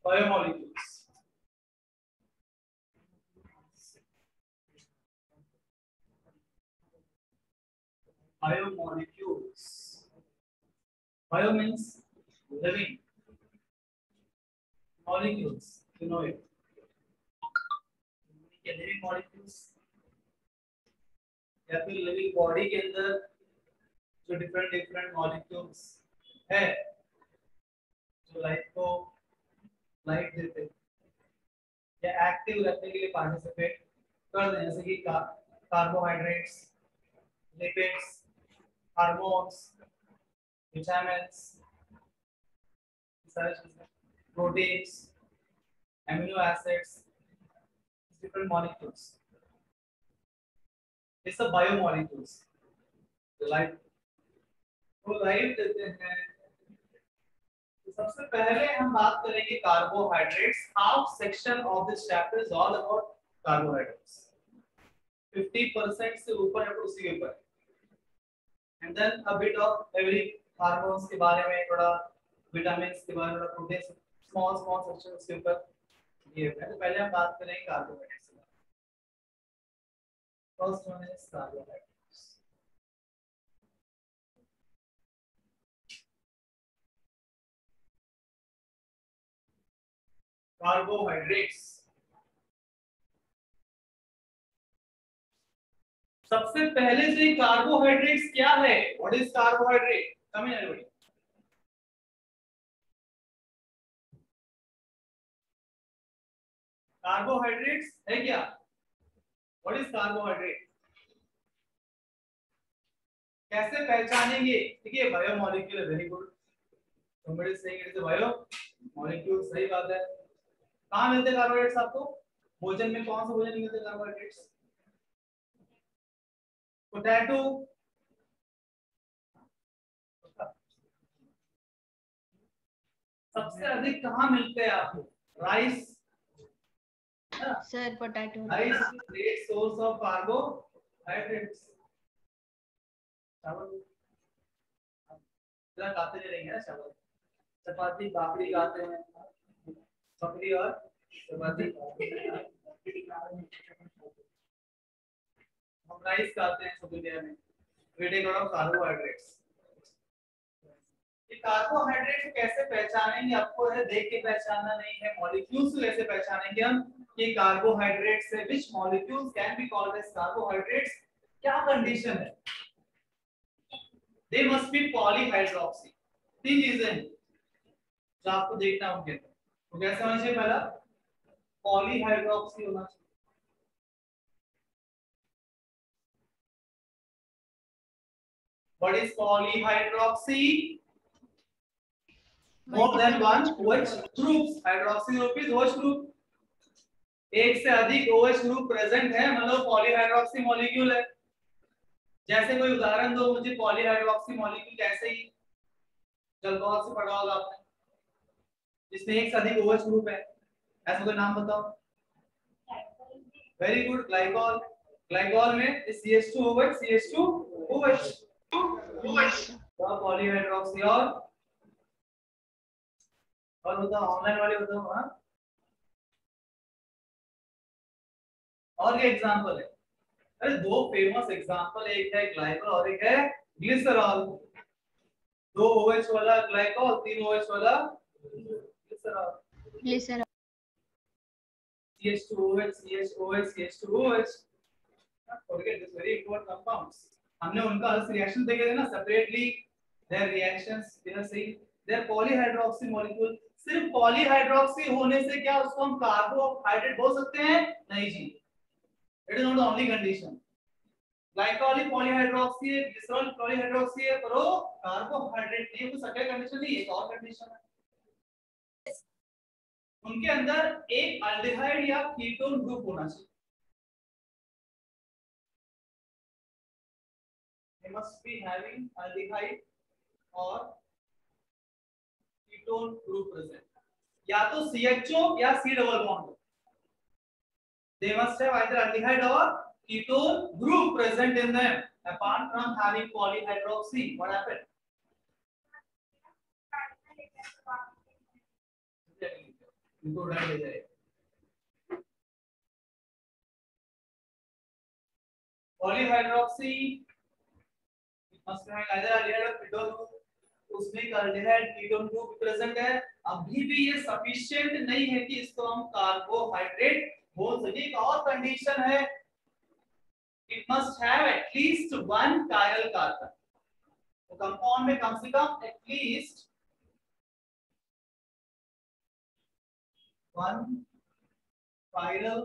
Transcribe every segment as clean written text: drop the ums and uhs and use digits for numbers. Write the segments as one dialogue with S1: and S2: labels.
S1: Biomolecules. Biomolecules. Bio means living. Molecules, you know it. Living molecules या फिर living body के अंदर जो डिफरेंट मॉलिक्यूल्स है जो लाइफ को लाइफ देते हैं या एक्टिव रखने के लिए पार्टिसिपेट कर रहे हैं, जैसे कि carbohydrates, lipids, hormones, vitamins, proteins, amino acids, different molecules. It's the biomolecules. The life वो लाइफ देते हैं। तो सबसे पहले हम बात करेंगे carbohydrates. Half section of this chapter is all about carbohydrates. 50% से ऊपर है उसी के ऊपर। And then a bit of every hormones के बारे में, थोड़ा विटामिन्स के बारे में, थोड़ा प्रोटीन, स्मॉल सेक्शन उसके ऊपर ये है। तो पहले हम बात करेंगे carbohydrates. First one is carbohydrates. Carbohydrates. सबसे पहले से कार्बोहाइड्रेट्स क्या है? What is carbohydrate? Come in everybody. Carbohydrates है क्या? What is carbohydrate? कैसे पहचानेंगे? देखिए बायोमोलिक्यूल है, very good. somebody is saying it is a biomolecule, सही बात है। कहाँ मिलते हैं कार्बोहाइड्रेट्स आपको? भोजन में कौन सा भोजन मिलते हैं कार्बोहाइड्रेट्स? पोटैटो, सबसे अधिक कहाँ मिलते हैं आपको? Rice
S2: sir, potato.
S1: Rice is great source of carbohydrates. चावल जरा खाते नहीं रहेंगे ना, चावल, चपाती, बाकरी खाते हैं, बकरी और चपाती। हम राइस खाते हैं सब इंडिया में। We of carbohydrates. ये कार्बोहाइड्रेट को कैसे पहचानेंगे? आपको है देख के पहचानना नहीं है, मॉलिक्यूल्स को कैसे पहचानेंगे हम कि कार्बोहाइड्रेट से which molecules can be called as carbohydrates? क्या कंडीशन है? They must be polyhydroxy. तीन चीजें जो आपको देखना होंगे। तो कैसे होना चाहिए? पहला पॉलीहाइड्रोक्सी होना चाहिए। What is polyhydroxy? More than one OH groups. Hydroxy group is OH group. एक से अधिक OH ग्रुप प्रेजेंट है, मतलब पॉलीहाइड्रोक्सी मॉलिक्यूल है। जैसे कोई उदाहरण दो मुझे पॉलीहाइड्रोक्सी मॉलिक्यूल कैसे ही जलकौर से पढ़ा होगा आपने, जिसमें एक से अधिक OH ग्रुप है, ऐसा कोई नाम बताओ। Very good, glycol. ग्लाइकॉल में CH2OH CH2OH तो पॉलीहाइड्रोक्सी। और बताओ ऑनलाइन वाले बताओ। हाँ, और ये एग्जांपल है। अरे दो फेमस एग्जांपल, एक है ग्लाइकॉल और एक है ग्लिसरॉल। दो OH वाला ग्लाइकॉल, तीन OH वाला glycerol. CH2OH CH2OH CH2OH। forget this very important compounds. हमने उनका रिएक्शन देखे थे ना separately, their reactions they are saying they are polyhydroxy molecule। सिर्फ पॉलीहाइड्रोक्सी होने से क्या उसको हम कार्बोहाइड्रेट बोल सकते हैं? नहीं जी, it is not the only condition. Glycol polyhydroxy है, ग्लिसरॉल पॉलीहाइड्रोक्सी है, पर वो कार्बोहाइड्रेट नहीं है। कुछ सेकंड कंडीशन नहीं, एक और कंडीशन है, उनके अंदर एक अल्डिहाइड या कीटोन ग्रुप होना चाहिए। They must be having aldehyde or ketone group present, या तो CHO या C double bond। They must have either aldehyde or ketone group present in them, apart from having polyhydroxy. What happened? इनको उड़ा दे जाए। Polyhydroxy must have either aldehyde or ketone group, उसमें carbohydrate ketone group present है। अभी भी ये sufficient नहीं है कि इसको हम कार्बोहाइड्रेट बोल सके। एक और कंडीशन है, it must have at least one chiral carbon. तो कंपाउंड में कम से कम at least one chiral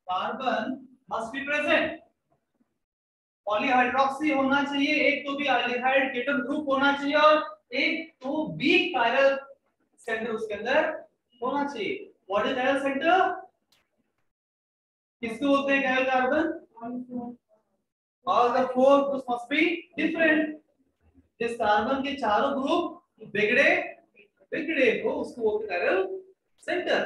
S1: carbon must be present. Polyhydroxy होना चाहिए, एक तो भी एल्डिहाइड कीटोन ग्रुप होना चाहिए और एक तो भी कायरल सेंटर उसके अंदर होना चाहिए। What is chiral centre? किसको बोलते हैं chiral carbon? All the four groups must be different. जिस कार्बन के चारों ग्रुप बिगड़े बिगड़े हो उसको बोलते हैं कायरल सेंटर।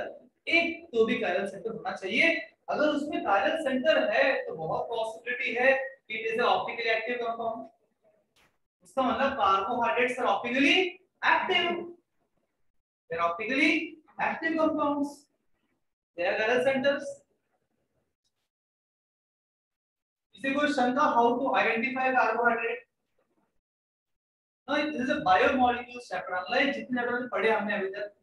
S1: एक तो भी कायरल सेंटर होना चाहिए। अगर उसमें कायरल सेंटर है तो बहुत पॉसिबिलिटी है कि it is optically active compound. उसका मतलब carbohydrates are optically active, they are optically active compounds, they are chiral centres. किसी को शंका how to identify carbohydrate? No, this is a biomolecules chapter. Unlike जितने चैप्टर में पढ़े हमने अभी तक,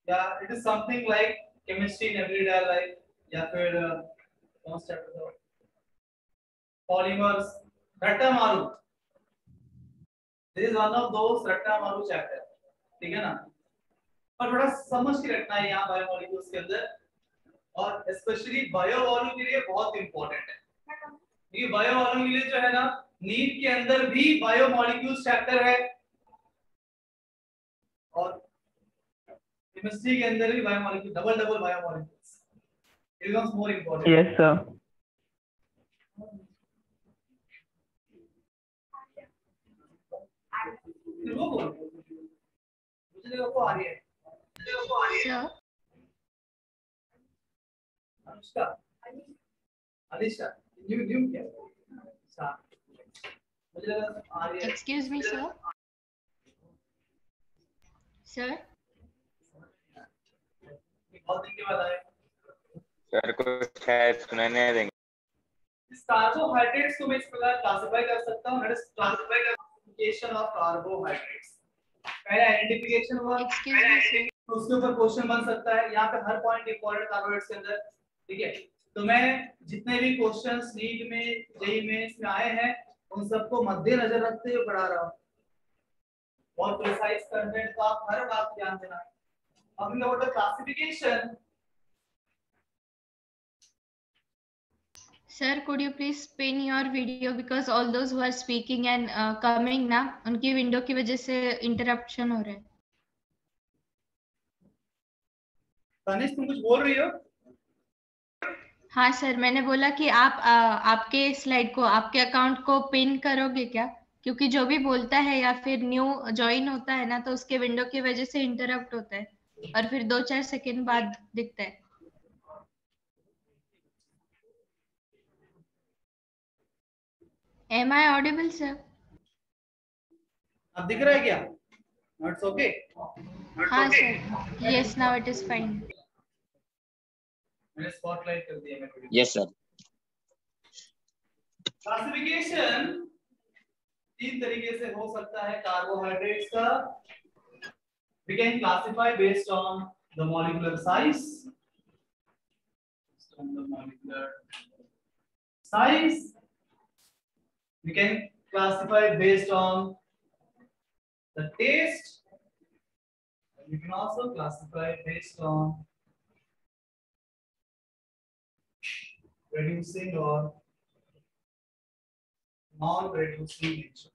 S1: yeah, it is something like chemistry in everyday life या फिर कौन सा चैप्टर था? Polymers, रट्टा मारू। This is one of those रट्टा मारू चैप्टर, ठीक है ना? पर थोड़ा समझ के रखना है यहाँ बायोमोलिक्यूल्स के अंदर, और स्पेशली बायो वालों के लिए बहुत इंपॉर्टेंट है। ये बायो वालों के लिए जो है ना, नीट के अंदर भी बायोमोलिक्यूल्स चैप्टर है और केमिस्ट्री के अंदर भी biomolecule, double biomolecules, it becomes more important.
S2: Yes sir.
S1: वो बोल मुझे लगा वो आ रही है
S3: Sir,
S1: अनुष्का, अलीशा, न्यू क्या सा, मुझे लगा आ रही है।
S3: excuse me, sir. Sir,
S1: बहुत दिन के बाद आए।
S4: सर को शायद सुनाने देंगे।
S1: इस कार्बोहाइड्रेट्स को मैं इस प्रकार क्लासिफाई कर सकता हूं। Let us classify classification of carbohydrates. पहले आइडेंटिफिकेशन हुआ,
S3: excuse me, sir.
S1: तो उसके ऊपर क्वेश्चन बन सकता है। यहाँ पे हर पॉइंट इंपॉर्टेंट कार्बोहाइड्रेट्स के अंदर, ठीक है? तो मैं जितने भी क्वेश्चंस नीट में, जेईई में इसमें आए हैं उन सबको मद्देनजर रखते हुए पढ़ा रहा हूँ। बहुत प्रिसाइज कंटेंट का हर बात ध्यान देना। अब इन लोगों का classification.
S3: Sir, could you please pin your video because all those who are speaking and coming ना, उनकी विंडो की वजह से इंटरप्शन हो रहा है।
S1: तनिष तुम कुछ बोल रही हो?
S3: हाँ सर, मैंने बोला कि आप आपके स्लाइड को, आपके अकाउंट को पिन करोगे क्या? क्योंकि जो भी बोलता है या फिर न्यू ज्वाइन होता है ना, तो उसके विंडो की वजह से इंटरप्ट होता है और फिर 2-4 सेकंड बाद दिखता है। Am I audible, sir?
S1: अब दिख रहा है क्या? It's okay.
S3: हाँ sir, yes, now it is fine.
S1: मैंने स्पॉटलाइट कर दिया मेरे वीडियो।
S4: Yes sir.
S1: क्लासिफिकेशन तीन तरीके से हो सकता है कार्बोहाइड्रेट्स का। We can classify based on the molecular size. Based on the molecular size. We can classify based on the taste. We can also classify based on reducing or non-reducing nature.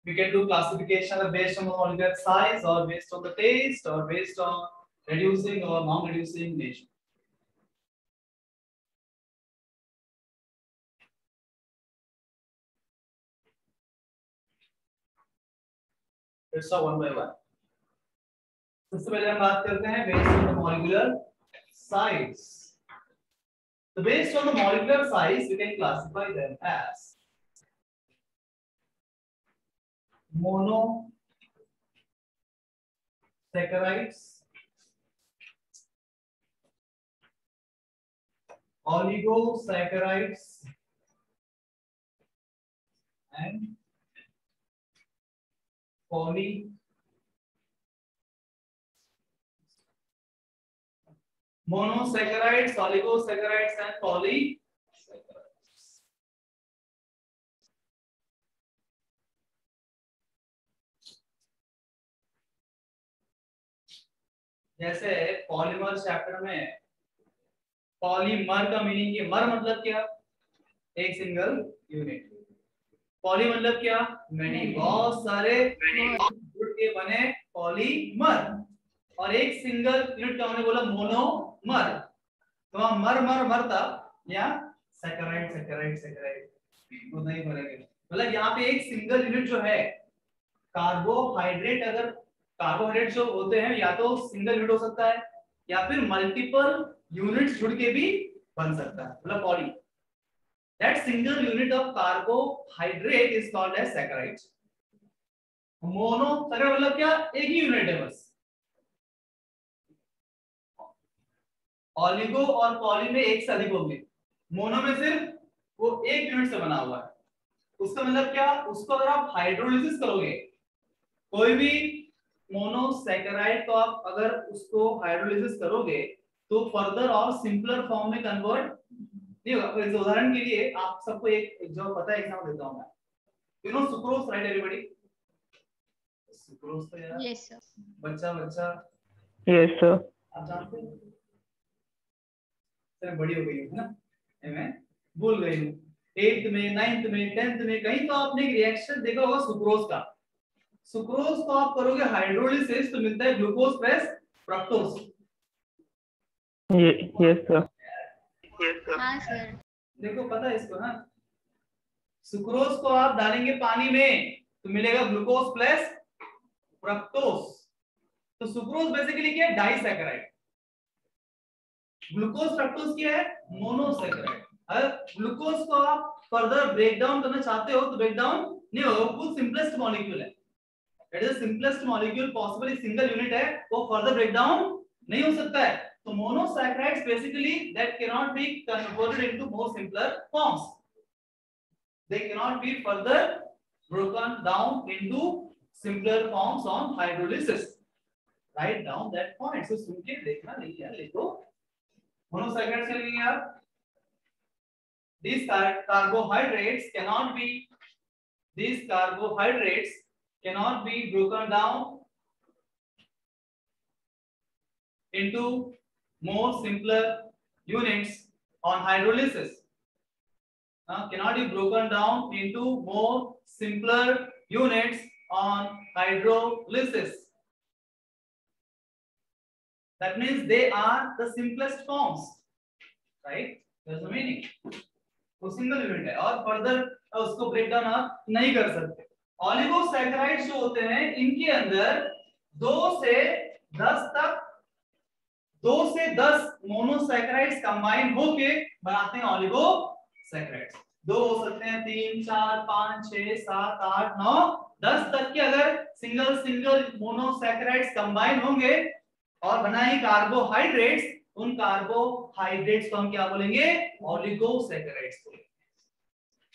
S1: We can do classification based on the molecular size or based on the taste or based on reducing or non-reducing nature. Let's start one by one. सबसे पहले हम बात करते हैं based on the molecular size. So based on the molecular size, we can classify them as monosaccharides, oligosaccharides and monosaccharides, oligosaccharides and polysaccharides. जैसे polymer chapter में polymer का meaning ये मर मतलब क्या? एक सिंगल यूनिट। पॉली मतलब क्या? मैनी, बहुत सारे जुड़ के बने पॉलीमर। और एक सिंगल यूनिट का हमने बोला मोनोमर। तो वहां मर मर मरता या सैकराइड सैकराइड सैकराइड वो नहीं बनेगा। मतलब यहाँ पे एक सिंगल यूनिट जो है कार्बोहाइड्रेट, अगर कार्बोहाइड्रेट जो होते हैं या तो सिंगल यूनिट हो सकता है या फिर मल्टीपल यूनिट्स जुड़ के भी बन सकता है, मतलब poly. That single unit of carbohydrate is called as saccharide. Monosaccharide मतलब क्या? एक ही यूनिट है बस। ऑलिगो और पॉली में एक से अधिक होंगे, मोनो में सिर्फ वो एक यूनिट से बना हुआ है। उसका मतलब क्या? उसको अगर आप हाइड्रोलिसिस करोगे, कोई भी मोनोसैकराइड को आप अगर उसको हाइड्रोलिसिस करोगे तो फर्दर और सिंपलर फॉर्म में कन्वर्ट नहीं होगा। इस उदाहरण के लिए आप सबको एक जो पता है एग्जांपल देता हूं मैं। You know sucrose, right everybody? Sucrose तो यार
S3: यस सर।
S1: बच्चा
S2: यस सर।
S1: आप जानते हैं? सर बड़ी हो गई है ना, मैं भूल गई हूं। 8th में, 9th में, 10th में कहीं तो आपने एक रिएक्शन देखा होगा सुक्रोज का। सुक्रोज को आप करोगे हाइड्रोलिसिस तो मिलता है glucose plus fructose.
S2: Yes sir.
S3: हाँ सर।
S1: देखो पता है इसको ना, सुक्रोज को आप डालेंगे पानी में तो मिलेगा ग्लूकोज प्लस फ्रक्टोज। तो सुक्रोज बेसिकली क्या है? डाइसैकेराइड। ग्लूकोज फ्रक्टोज क्या है? मोनोसैकेराइड। अगर ग्लूकोज को आप फर्दर ब्रेक डाउन करना चाहते हो तो ब्रेक डाउन नहीं होगा, वो सिंपलेस्ट मॉलिक्यूल है। It is the simplest molecule possible, single unit है, वो फर्दर ब्रेक डाउन नहीं हो सकता है। So monosaccharides basically that cannot be converted into more simpler forms. They cannot be further broken down into simpler forms on hydrolysis. Write down that point. So सुन के देखना नहीं है, लिखो। Monosaccharides क्या लिखेंगे आप? These carbohydrates cannot be broken down into more simpler units on hydrolysis. Cannot be broken down into more simpler units on hydrolysis. That means they are the simplest forms, right? That's the meaning. वो single unit है और further उसको break down आप नहीं कर सकते। ऑलिगोसैकेराइड्स जो होते हैं इनके अंदर 2 से 10 मोनोसैकेराइड्स कंबाइन होके बनाते हैं ऑलिगोसैकेराइड्स। 2 हो सकते हैं, 3, 4, 5, 6, 7, 8, 9, 10 तक के अगर सिंगल मोनोसैकेराइड्स कंबाइन होंगे और बनाएंगे कार्बोहाइड्रेट्स, उन कार्बोहाइड्रेट्स को हम क्या बोलेंगे? ऑलिगोसैकेराइड्स बोलेंगे।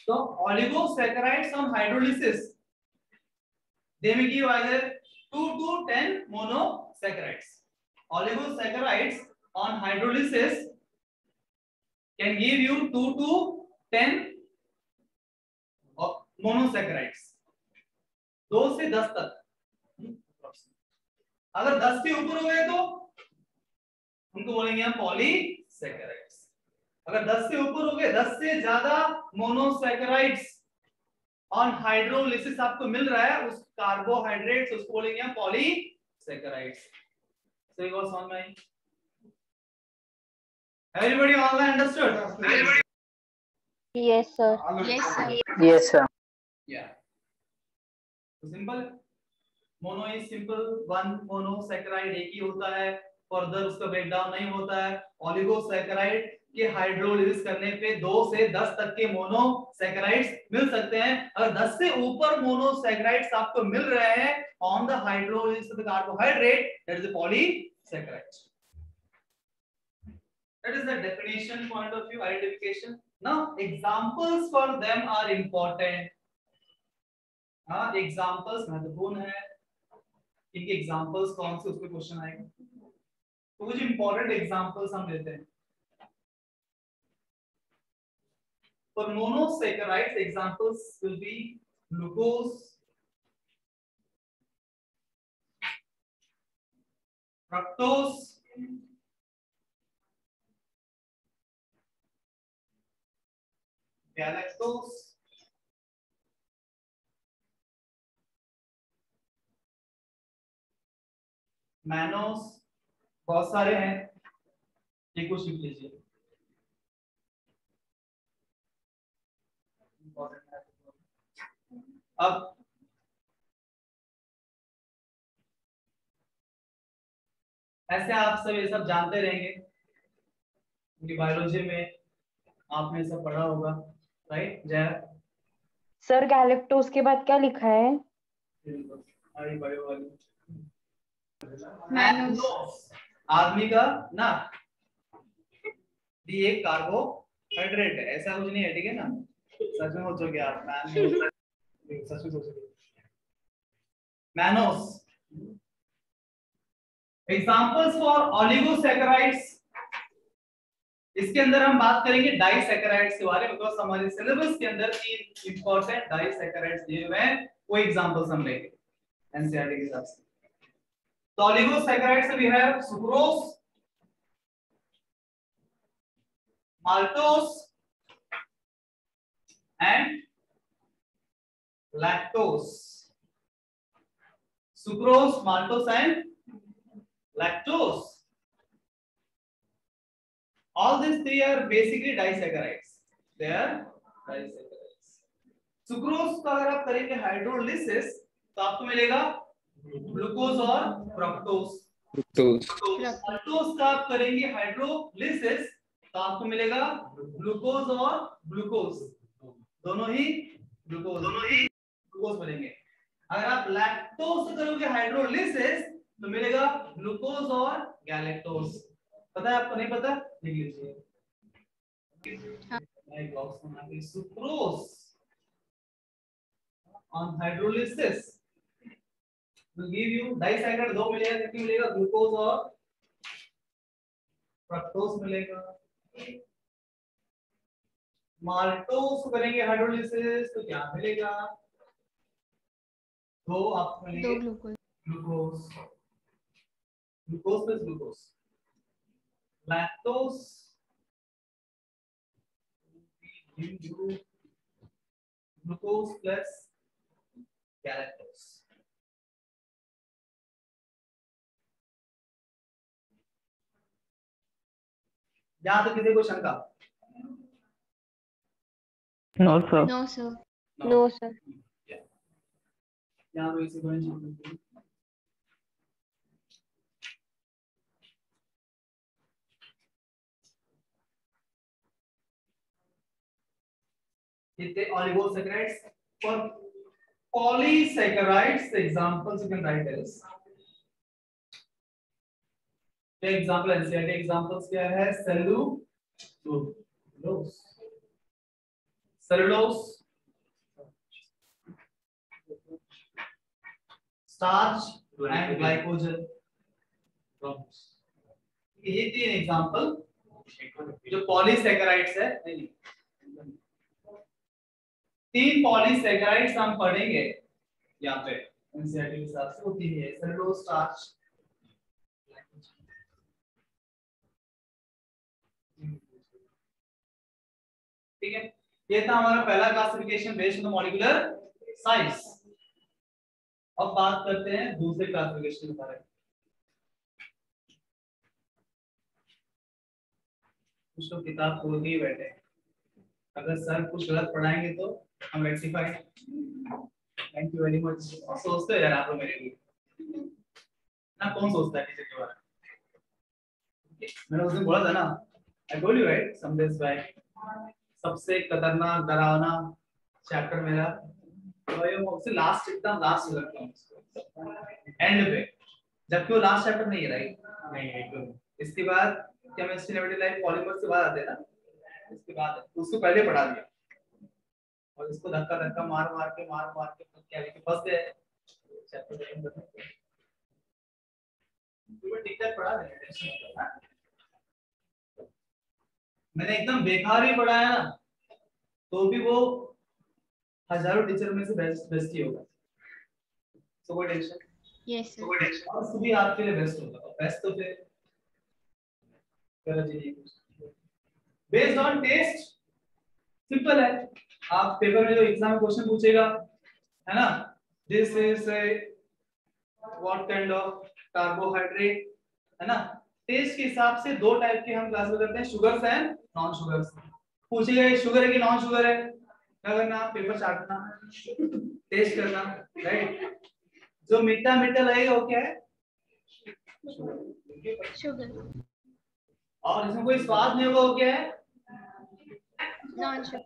S1: तो oligosaccharides on hydrolysis they may give either 2 to 10 monosaccharides. Oligosaccharides on hydrolysis can give you 2 to 10 monosaccharides, 2 से 10 तक। अगर 10 से ऊपर हो गए तो उनको बोलेंगे हम पॉलीसैकेराइड्स। अगर 10 से ऊपर हो गए, 10 से ज्यादा मोनोसैकेराइड्स ऑन हाइड्रोलिसिस आपको मिल रहा है, उस कार्बोहाइड्रेट्स उसको बोलेंगे हम polysaccharides. So you guys on my everybody online understood?
S3: Yes sir. Yes sir.
S2: Yes sir.
S1: Yeah. So simple. Mono is simple, one monosaccharide एक ही होता है, फर्दर उसका ब्रेकडाउन नहीं होता है। ऑलिगोसैकेराइड कि हाइड्रोलिसिस करने पे 2 से 10 तक के मोनोसैकेराइड्स मिल सकते हैं। अगर 10 से ऊपर मोनोसैकेराइड्स आपको मिल रहे हैं on the hydrolysis of the carbohydrate, that is a polysaccharide. That is the definition point of view, identification. Now examples for them are important. Examples महत्वपूर्ण है। इनके एग्जांपल्स कौन से, उस पे क्वेश्चन आएगा। तो कुछ इंपॉर्टेंट एग्जांपल्स हम लेते हैं। For monosaccharides, examples will be glucose, fructose, galactose, mannose, बहुत सारे हैं, ये कुछ लिख लीजिए। अब ऐसे आप सब ये सब जानते रहेंगे क्योंकि बायोलॉजी में आपने सब पढ़ा होगा, राइट जया?
S5: सर गैलेक्टोज के बाद क्या लिखा है?
S3: मैनोस।
S1: आदमी का ना ये एक कार्बोहाइड्रेट है, ऐसा कुछ नहीं है, ठीक है ना? सच में सोचोगे आप, सच में सोचोगे मैनोस। एग्जांपल्स फॉर ओलिगोसैकेराइड्स, इसके अंदर हम बात करेंगे डाइसैकेराइड्स के बारे में, बिकॉज़ हमारे सिलेबस के अंदर 3 इंपॉर्टेंट डाइसैकेराइड्स दिए हुए हैं, वो एग्जांपल्स हम लेंगे एनसीईआरटी के हिसाब से। तो oligosaccharides we have sucrose, maltose and lactose. Sucrose, maltose and lactose. All these three are basically disaccharides. They are disaccharides. Sucrose का अगर आप करेंगे हाइड्रोलिसिस तो आपको मिलेगा ग्लूकोज और फ्रक्टोज। फ्रक्टोज का आप करेंगे हाइड्रोलिसिस तो आपको मिलेगा ग्लूकोज और ग्लूकोज, दोनों ही ग्लूकोज बनेंगे। अगर आप लैक्टोज से करोगे हाइड्रोलिसिस तो मिलेगा ग्लूकोज और गैलेक्टोज। पता है आपको? नहीं पता? लिख लीजिए। Sucrose on hydrolysis will give you disaccharide 2 मिलेगा, कितनी मिलेगा? ग्लूकोज और फ्रक्टोज मिलेगा। माल्टोज करेंगे हाइड्रोलिसिस तो क्या मिलेगा? 2 आपको मिलेंगे,
S3: 2 glucose,
S1: glucose plus glucose. Lactose glucose plus galactose. यहां तक किसी को शंका?
S2: No, sir.
S3: No sir.
S5: No sir.
S1: यहाँ पे इसी को नहीं। इतने oligosaccharides. For polysaccharides, the examples you can write is. The example NCERT examples क्या है? cellulose, starch and glycogen. ये 3 एग्जांपल जो पॉलीसैकेराइड्स है। 3 पॉलीसैकेराइड्स हम पढ़ेंगे यहाँ पे एनसीईआरटी के हिसाब से, वो 3 है, सेलुलोज, स्टार्च, ठीक है। ये था हमारा पहला classification based on the molecular size. अब बात करते हैं दूसरे क्लासिफिकेशन के बारे में। कुछ तो किताब खोल के ही बैठे, अगर सर कुछ गलत पढ़ाएंगे तो हम rectify. Thank you very much. सोचते हो यार आप लोग मेरे लिए ना, कौन सोचता है टीचर के बारे में? मैंने उस दिन बोला था ना I told you right some days back. सबसे खतरनाक डरावना चैप्टर मेरा तो ये मुझसे लास्ट एकदम लास्ट रखता हूँ एंड पे, जबकि वो लास्ट चैप्टर नहीं है राइट। नहीं है। इसके बाद केमिस्ट्री नेगेटिव लाइफ पॉलीमर से बाद आते हैं ना, इसके बाद उसको पहले पढ़ा दिया और इसको धक्का धक्का मार मार के क्या लेके फंस गए चैप्टर खत्म करने। तो ठीक ठाक पढ़ा देंगे, टेंशन मत लो। मैंने एकदम बेकार ही पढ़ाया ना तो भी वो हजारों टीचर में से बेस्ट ही होगा। सो कोई टेंशन।
S3: Yes sir.
S1: कोई टेंशन और सभी आपके लिए बेस्ट होगा। बेस्ट तो फिर करो जी। बेस्ड ऑन टेस्ट सिंपल है। आप पेपर में जो एग्जाम में क्वेश्चन पूछेगा है ना, this is what kind of carbohydrate है ना, टेस्ट के हिसाब से दो टाइप के हम क्लास में करते हैं, शुगर्स एंड नॉन शुगर्स। पूछेगा ये शुगर है कि नॉन शुगर है, क्या करना, पेपर चाटना, टेस्ट करना राइट। जो मीठा मीठा लगेगा वो क्या है,
S3: शुगर।
S1: और इसमें कोई स्वाद नहीं होगा वो क्या है,
S3: non sugar.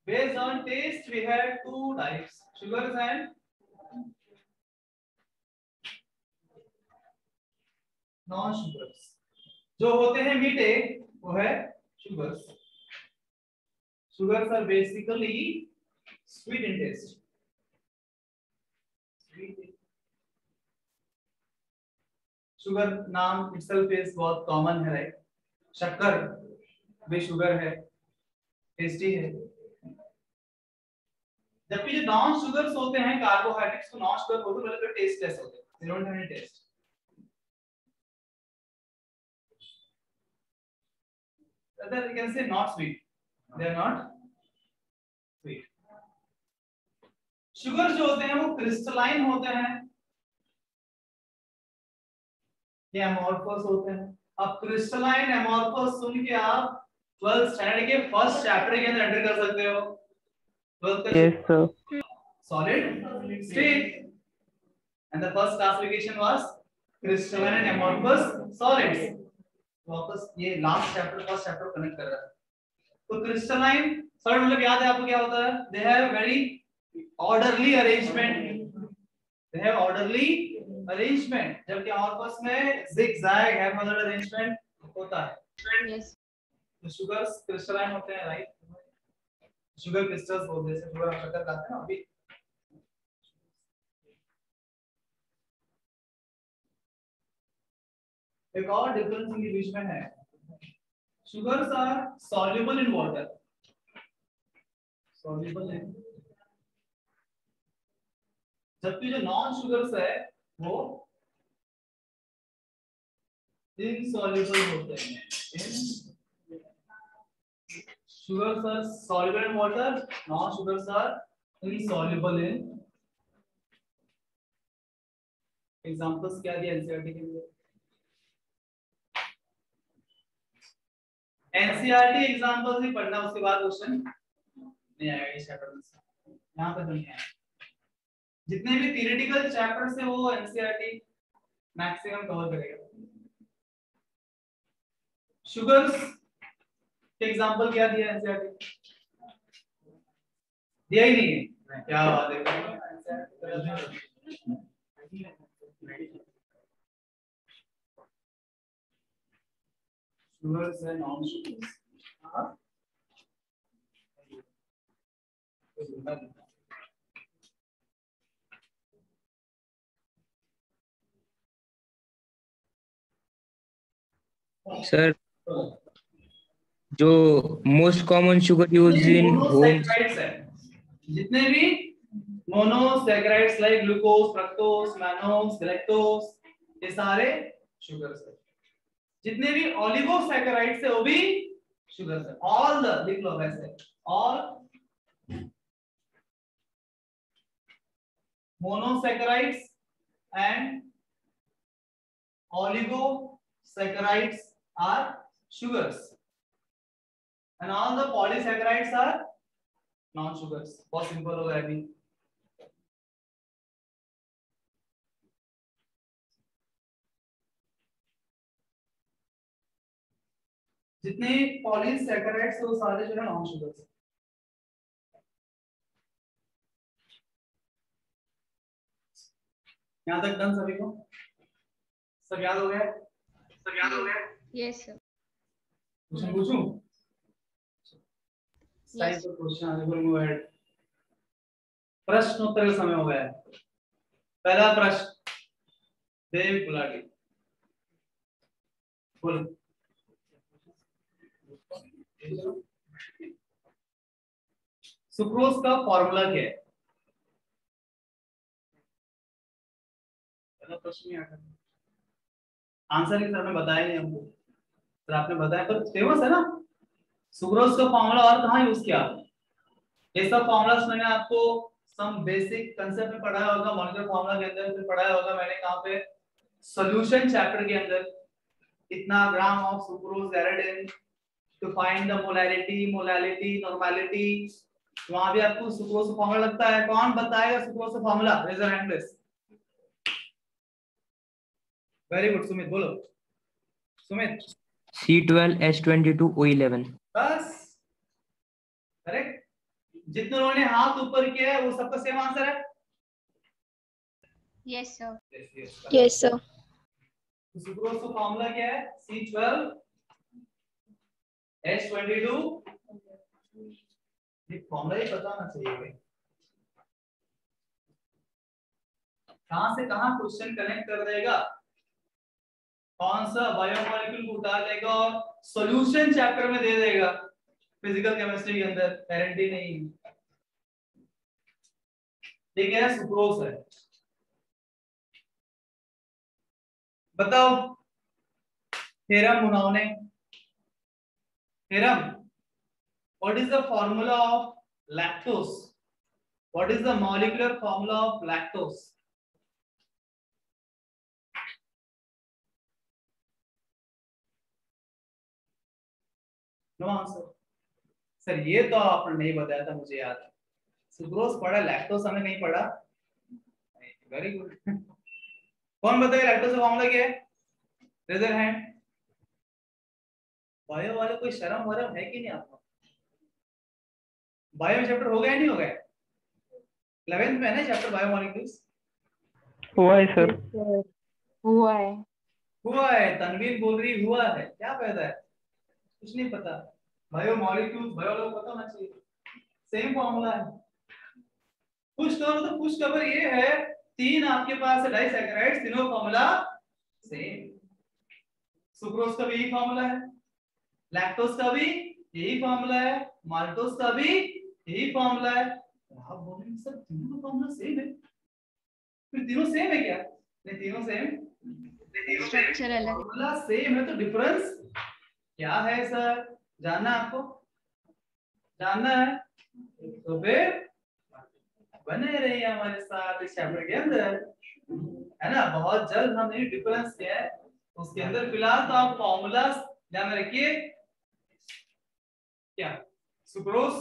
S1: Based on taste, we have two types, sugars and non-sugars. जो होते हैं मीठे वो है sugars. Sugars are basically sweet in taste. Sugar नाम itself is बहुत common है राइट। शक्कर भी शुगर है, टेस्टी है। जबकि जो नॉन शुगर्स होते हैं कार्बोहाइड्रेट्स को नॉन शुगर बोलते हैं, मतलब टेस्टलेस होते हैं, they don't have any taste. Rather you can say not sweet, they are not sweet। Sugar जो होते हैं वो क्रिस्टलाइन होते हैं, ये एमोर्फस होते हैं। अब क्रिस्टलाइन एमोर्फस सुन के आप 12th स्टैंडर्ड के फर्स्ट चैप्टर के अंदर एंटर कर सकते हो। 12th का
S2: Yes, sir.
S1: solid state and the first classification was crystalline and amorphous solids। वापस ये last chapter first chapter connect कर रहा है। तो क्रिस्टलाइन सॉलिड मतलब याद है आपको क्या होता है, they have very orderly arrangement, they have orderly arrangement, जबकि amorphous में zigzag हेमियोलर अरेंजमेंट होता है।
S3: यस।
S1: तो शुगर्स क्रिस्टलाइन होते हैं राइट, शुगर क्रिस्टल्स बोलते हैं, शुगर हम शक्कर खाते हैं ना अभी। एक और डिफरेंस इनके बीच में है, sugars are soluble in water, soluble in, जबकि जो नॉन शुगर्स है वो इनसॉल्युबल होते हैं। Sugars are soluble in water, non-sugars are insoluble in। Examples क्या दिया NCERT के लिए? NCERT एग्जांपल्स ही पढ़ना, उसके बाद क्वेश्चन नहीं आएगा इस चैप्टर में से, यहाँ पे नहीं आएगा। जितने भी थियरेटिकल चैप्टर्स है वो NCERT मैक्सिमम कवर करेगा। शुगर्स के एग्जांपल क्या दिया NCERT? दिया ही नहीं है, क्या बात है। Sugars and non sugars,
S6: sir जो most common sugar use in homes,
S1: monosaccharides है, जितने भी monosaccharides like glucose, fructose, mannose, galactose, ये सारे शुगर्स है। जितने भी ओलिगोसैकेराइड्स है वो भी शुगर्स है। ऑल द, लिख लो वैसे, all monosaccharides and oligosaccharides are sugars and all the polysaccharides are non sugars। बहुत सिंपल होगा अभी। जितने पॉलीसैकेराइड्स वो सारे जो है नॉन शुगर्स। यहाँ तक डन सभी को? सब याद हो गया? सब याद हो गया?
S3: Yes sir.
S1: क्वेश्चन पूछूं? साइंस का क्वेश्चन आगे पर मूव अहेड। प्रश्नोत्तर का समय हो गया है। पहला प्रश्न देव गुलाटी बोल। सुक्रोज का फॉर्मूला क्या है? पहला प्रश्न ही आता है। आंसर ही सर ने बताया नहीं हमको, सर आपने बताया पर फेमस है ना सुक्रोज का फॉर्मूला, और कहाँ यूज किया? ये सब फॉर्मूलास मैंने आपको सम बेसिक कंसेप्ट में पढ़ाया होगा, मॉलिक्यूलर फॉर्मूला के अंदर फिर पढ़ाया होगा मैंने कहाँ पे, सॉल्यूशन चैप्टर के अंदर। इतना gram of sucrose added in to find the molarity, molality, normality, वहां भी आपको सुक्रोज का फॉर्मूला लगता है। कौन बताएगा सुक्रोज का formula? Raise your hand please. Very good Sumit, बोलो सुमित।
S6: C12H22O11।
S1: बस करेक्ट। जितने लोगों ने हाथ ऊपर किया है वो सबका सेम आंसर है?
S3: Yes sir.
S7: Yes sir.
S1: Sucrose का फॉर्मूला क्या है? C12H22। ये फॉर्मूला ही पता होना चाहिए भाई। कहां से कहां क्वेश्चन कनेक्ट कर देगा, कौन सा बायोमोलिक्यूल को उतार लेगा और सॉल्यूशन चैप्टर में दे देगा फिजिकल केमिस्ट्री के अंदर, गारंटी नहीं। ठीक है, सुक्रोज है। बताओ थ्योरम उन्होंने, theorem what is the formula of lactose? What is the molecular formula of lactose? No answer. Sir ये तो आपने नहीं बताया था, मुझे याद है। सुक्रोज पढ़ा, लैक्टोज हमने नहीं पढ़ा। Very good. कौन बताएगा लैक्टोज का फॉर्मूला क्या है? Raise your hand. बायो वाले कोई शर्म वरम है कि नहीं आपको? बायो चैप्टर हो गया नहीं हो गया? 11th में है ना चैप्टर बायोमोलिक्यूल्स?
S2: हुआ है सर।
S5: हुआ है।
S1: हुआ है। तनवीर बोल रही हुआ है, क्या फायदा है? कुछ नहीं पता। बायोमोलिक्यूल्स बायो लोग पता होना चाहिए। सेम फॉर्मूला है। पुश करो तो पुश कवर ये है, तीन आपके पास है डाइसैकेराइड्स, तीनों फॉर्मूला सेम। सुक्रोज का भी यही फॉर्मूला है, लैक्टोज का भी यही फॉर्मूला है, माल्टोज का भी यही फॉर्मूला है। आप बोलेंगे सर तीनों का फॉर्मूला सेम है, फिर तीनों सेम है क्या? नहीं, तीनों सेम,
S3: स्ट्रक्चर अलग।
S1: फॉर्मूला सेम है तो डिफरेंस क्या है सर? जानना है आपको? जानना है तो फिर बने रहिए हमारे साथ इस चैप्टर के अंदर, है ना। बहुत जल्द हम ये डिफरेंस क्या है उसके अंदर, फिलहाल तो आप फॉर्मूलास ध्यान में रखिए। क्या sucrose,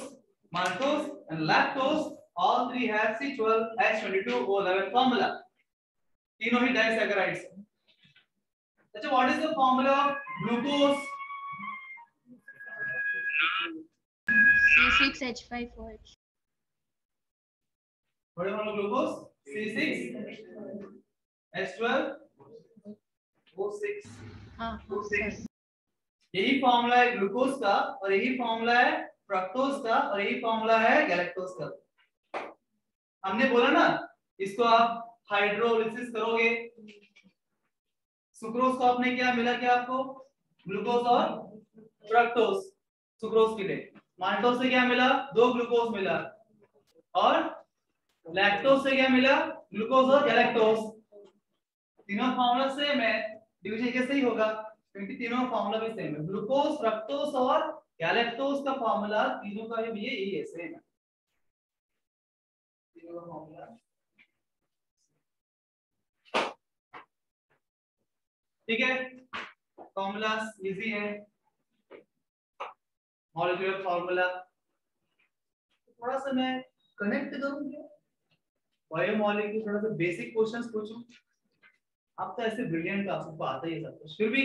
S1: maltose and lactose all three have C12H22O11 formula, तीनों ही डाइसैकेराइड्स। अच्छा, what is the formula of glucose?
S3: C6H5OH।
S1: What is glucose? C6H12O6।
S3: हाँ सर।
S1: यही फॉर्मूला है ग्लूकोज का, और यही फॉर्मूला है फ्रक्टोज का, और यही फॉर्मूला है गैलेक्टोज का। हमने बोला ना इसको आप हाइड्रोलिसिस करोगे। सुक्रोज को आपने क्या मिला, क्या आपको? ग्लूकोज और फ्रक्टोज सुक्रोज के लिए। माल्टोज से क्या मिला? 2 ग्लूकोज मिला। और लैक्टोज से क्या मिला? ग्लूकोज और गैलेक्टोज। तीनों फॉर्मूला सेम है, डिवीजन कैसे ही होगा क्योंकि तीनों फॉर्मूला भी सेम है। ग्लूकोज, फ्रक्टोज और गैलेक्टोज का फॉर्मूला तीनों का भी यही है, सेम है तीनों का फॉर्मूला। ठीक है, फॉर्मूला इजी है, मॉलिक्यूलर फॉर्मूला। थोड़ा सा मैं कनेक्ट करूं क्या बायोमॉलिक्यूल, थोड़ा सा बेसिक क्वेश्चंस पूछूं। आप तो ऐसे ब्रिलियंट, आपको आता ही है सब कुछ, फिर भी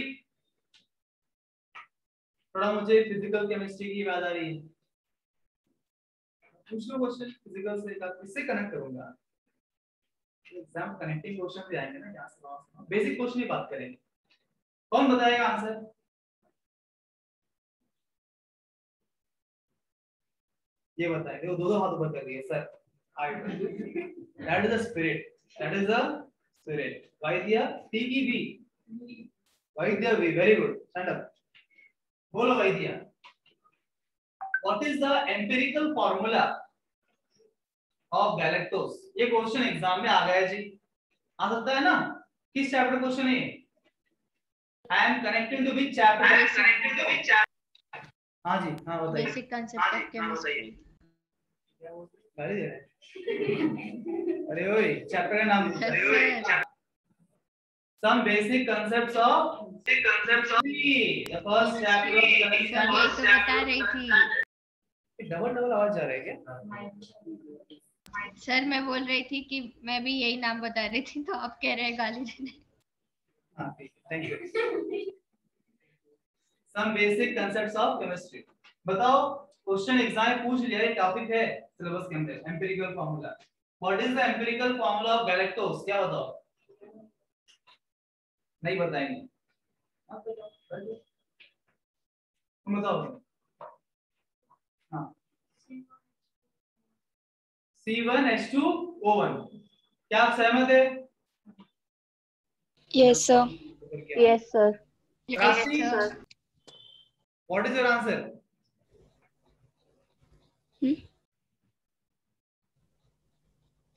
S1: थोड़ा मुझे फिजिकल केमिस्ट्री की याद आ रही है, पूछ लो क्वेश्चन फिजिकल से, इससे कनेक्ट करूंगा। एग्जाम कनेक्टिंग क्वेश्चन भी आएंगे ना, यहाँ से बेसिक क्वेश्चन ही बात करेंगे। कौन बताएगा आंसर? ये बताएंगे, वो दो हाथ ऊपर कर दिए sir. That is the spirit, that is the spirit. Vaidya T की B, Vaidya V, very good, stand up, बोलो Vaidya. What is the empirical formula of galactose? ये क्वेश्चन एग्जाम में आ गया जी, आ सकता है ना? किस चैप्टर क्वेश्चन है? I am connecting to which chapter? हाँ जी, हाँ बताइए।
S3: Basic concept of chemistry.
S1: क्या बोल गाली दे रहे हैं? अरे ओए, चैप्टर का नाम बताओ। Some basic concepts of the first chapter of chemistry।
S3: Sir यही तो बता रही थी।
S1: डबल आवाज जा रहा है क्या?
S3: सर मैं बोल रही थी कि मैं भी यही नाम बता रही थी, तो आप कह रहे हैं गाली देने।
S1: हाँ ठीक है, thank you. Some basic concepts of chemistry। बताओ, क्वेश्चन एग्जाम में पूछ लिया, ये टॉपिक है सिलेबस के अंदर, empirical formula. What is the empirical formula of galactose? क्या बताओ? नहीं बताएंगे? तुम बताओ। हाँ, C1H2O1। क्या आप सहमत है?
S5: Yes, sir. Yes, sir.
S3: Yes,
S1: Rashmi,
S3: sir.
S1: what is your answer?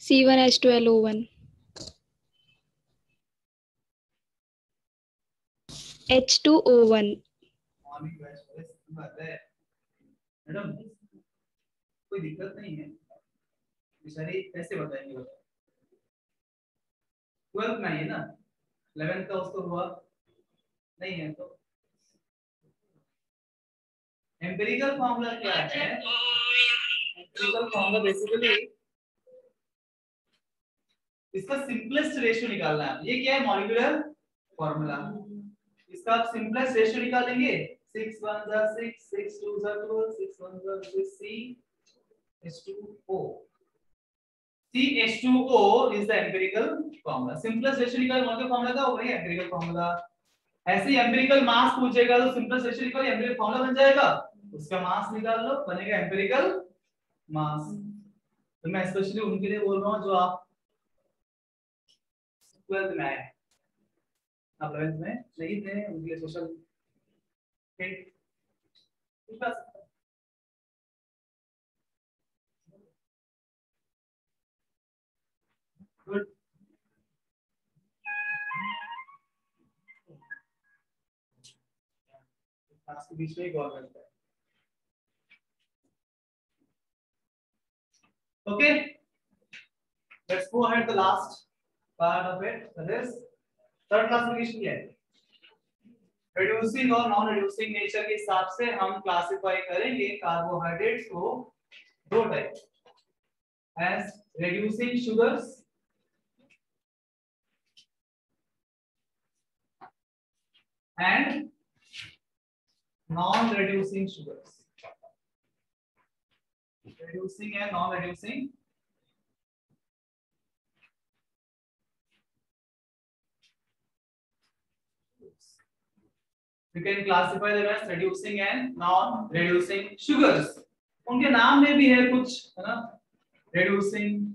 S7: C1H2LO1. H2O1.
S1: Madam कोई दिक्कत नहीं है, बेचारी कैसे बताएंगे? बताओ, 12th में है ना, 11th का उसको हुआ नहीं है तो। एम्पिरिकल फार्मूला क्या है? एम्पिरिकल फार्मूला बेसिकली इसका सिंपलेस्ट रेशियो निकालना है। ये क्या है? Molecular formula. इसका आप सिंपलेस्ट रेशियो निकालेंगे, 6 1 जा 6, 6 2 जा 12, 6 1 जा 6, CH2O। CH2O is the empirical formula। Simplest ratio निकाल मॉलिक्यूलर फार्मूला का, वही एम्पिरिकल फार्मूला। ऐसे ही एम्पिरिकल मास पूछेगा तो सिंपलेस्ट रेशियो निकाल, एम्पिरिकल फार्मूला बन जाएगा, उसका मास निकाल लो, बनेगा एम्पिरिकल मास। तो मैं स्पेशली उनके लिए बोल रहा हूं जो आप 12th में आए, आप 11th में नहीं थे, उनके लिए सोशल गुड। क्लास के बीच में एक और करता है। Okay, let's go ahead the last part of it, that is third classification क्या है? Reducing और नॉन reducing नेचर के हिसाब से हम क्लासिफाई करेंगे कार्बोहाइड्रेट्स को दो type, as reducing sugars and non-reducing sugars। Reducing and non-reducing you can classify them as reducing and non-reducing sugars। उनके नाम में भी है कुछ, है ना, reducing,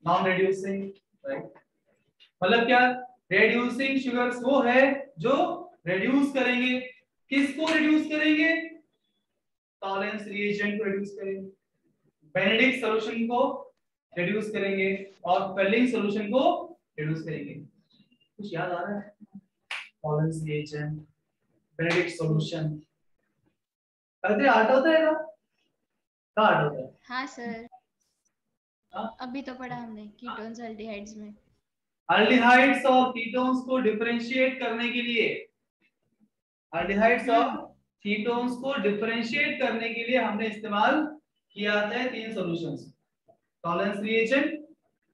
S1: non-reducing, right? मतलब क्या? reducing sugars वो है जो reduce करेंगे, किसको reduce करेंगे? टॉलेंस रिएजेंट को reduce करेंगे, बेनेडिक्ट सॉल्यूशन को reduce करेंगे और फेलिंग सॉल्यूशन को reduce करेंगे। कुछ याद आ रहा है? टॉलेंस रिएजेंट, बेनेडिक्ट सॉल्यूशन, अरे आर्ट होता है ना, क्या आर्ट होता है?
S3: हाँ सर,
S1: हाँ?
S3: अभी तो पढ़ा हमने कीटोन्स एल्डिहाइड्स में।
S1: एल्डिहाइड्स और कीटोन्स को डिफरेंशिएट करने के लिए, एल्डिहाइड्स और कीटोन्स को डिफरेंशिएट करने के लिए हमने इस्तेमाल किया है तीन solutions, Tollens reagent,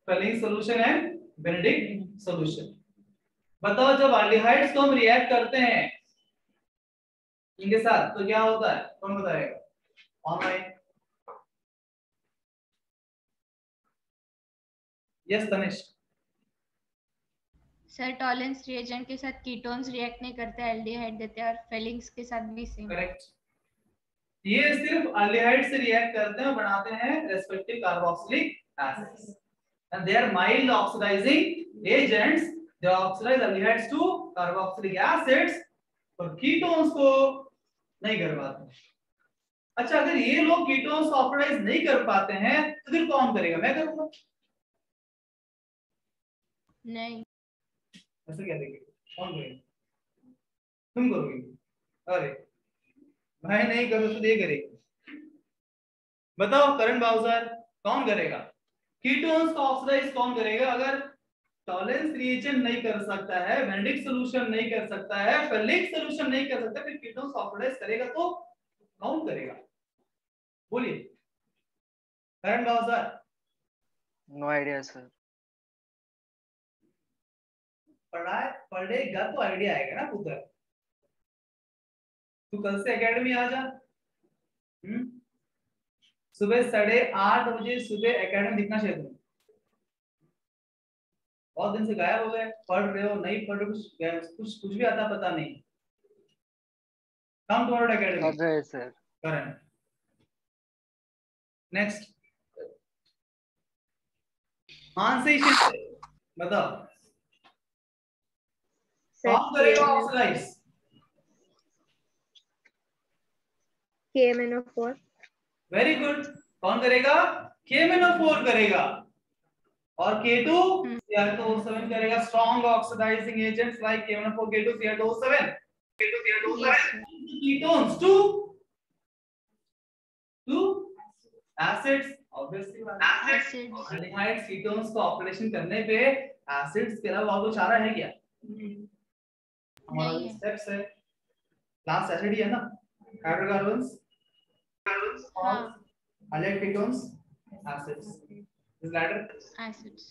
S1: Fehling solution and Benedict solution. बताओ जब एल्डिहाइड्स को हम रिएक्ट करते हैं इनके साथ तो क्या होता है कौन बताएगा? Online. Yes Tanishq.
S3: Sir Tollens reagent के साथ कीटोन्स रिएक्ट नहीं करते, एल्डिहाइड देते हैं, और फेलिंग्स के साथ भी सेम।
S1: करेक्ट। ये सिर्फ एल्डिहाइड से रिएक्ट करते हैं और बनाते हैं respective carboxylic acids, and they are mild oxidizing agents. They oxidize aldehydes to carboxylic acids, और कीटोन्स को नहीं कर पाते। अच्छा, अगर ये लोग कीटोन्स को ऑक्सीडाइज नहीं कर पाते हैं तो फिर कौन करेगा? मैं करूंगा?
S3: नहीं।
S1: ऐसे क्या देखेंगे? कौन करेगा? तुम करोगे? अरे मैं नहीं करूँ तो ये करेगा। बताओ करण बाउजर, कौन करेगा? कीटोन्स को ऑक्सीडाइज कौन करेगा? अगर टॉलेंस रिएजेंट नहीं कर सकता है, वेनेडिक सॉल्यूशन नहीं कर सकता है, फेलिक सॉल्यूशन नहीं कर सकता, फिर कीटोन्स को ऑक्सीडाइज करेगा तो कौन करेगा? बोलिए करण बाउजर।
S8: No idea sir.
S1: पढ़ेगा तो आइडिया आएगा ना पुत्र। तू कल से एकेडमी आ जा। सुबह 8:30 बजे सुबह एकेडमी दिखना चाहिए तुम्हें। बहुत दिन से गायब हो गए, पढ़ रहे हो नहीं पढ़ रहे, कुछ भी आता पता नहीं। Come tomorrow academy
S8: sir.
S1: Karan. Next Mansi Shinde, बताओ कौन करेगा ऑक्सीडाइज?
S7: KMnO4।
S1: Very good. कौन करेगा? KMnO4 करेगा। और K2 Cr2O7 करेगा। Strong oxidising agents like KMnO4, K2 Cr2O7, ketones to acids, obviously
S3: Acids.
S1: aldehydes ketones को ऑक्सीडेशन करने पे एसिड्स के अलावा और कुछ आ रहा है क्या? हमारा
S3: नहीं है।
S1: स्टेप्स है, क्लास एसिड ही है ना, हाइड्रोकार्बन्स,
S3: हाँ।
S1: aldehyde ketones, acids, इस लैडर
S3: एसिड्स।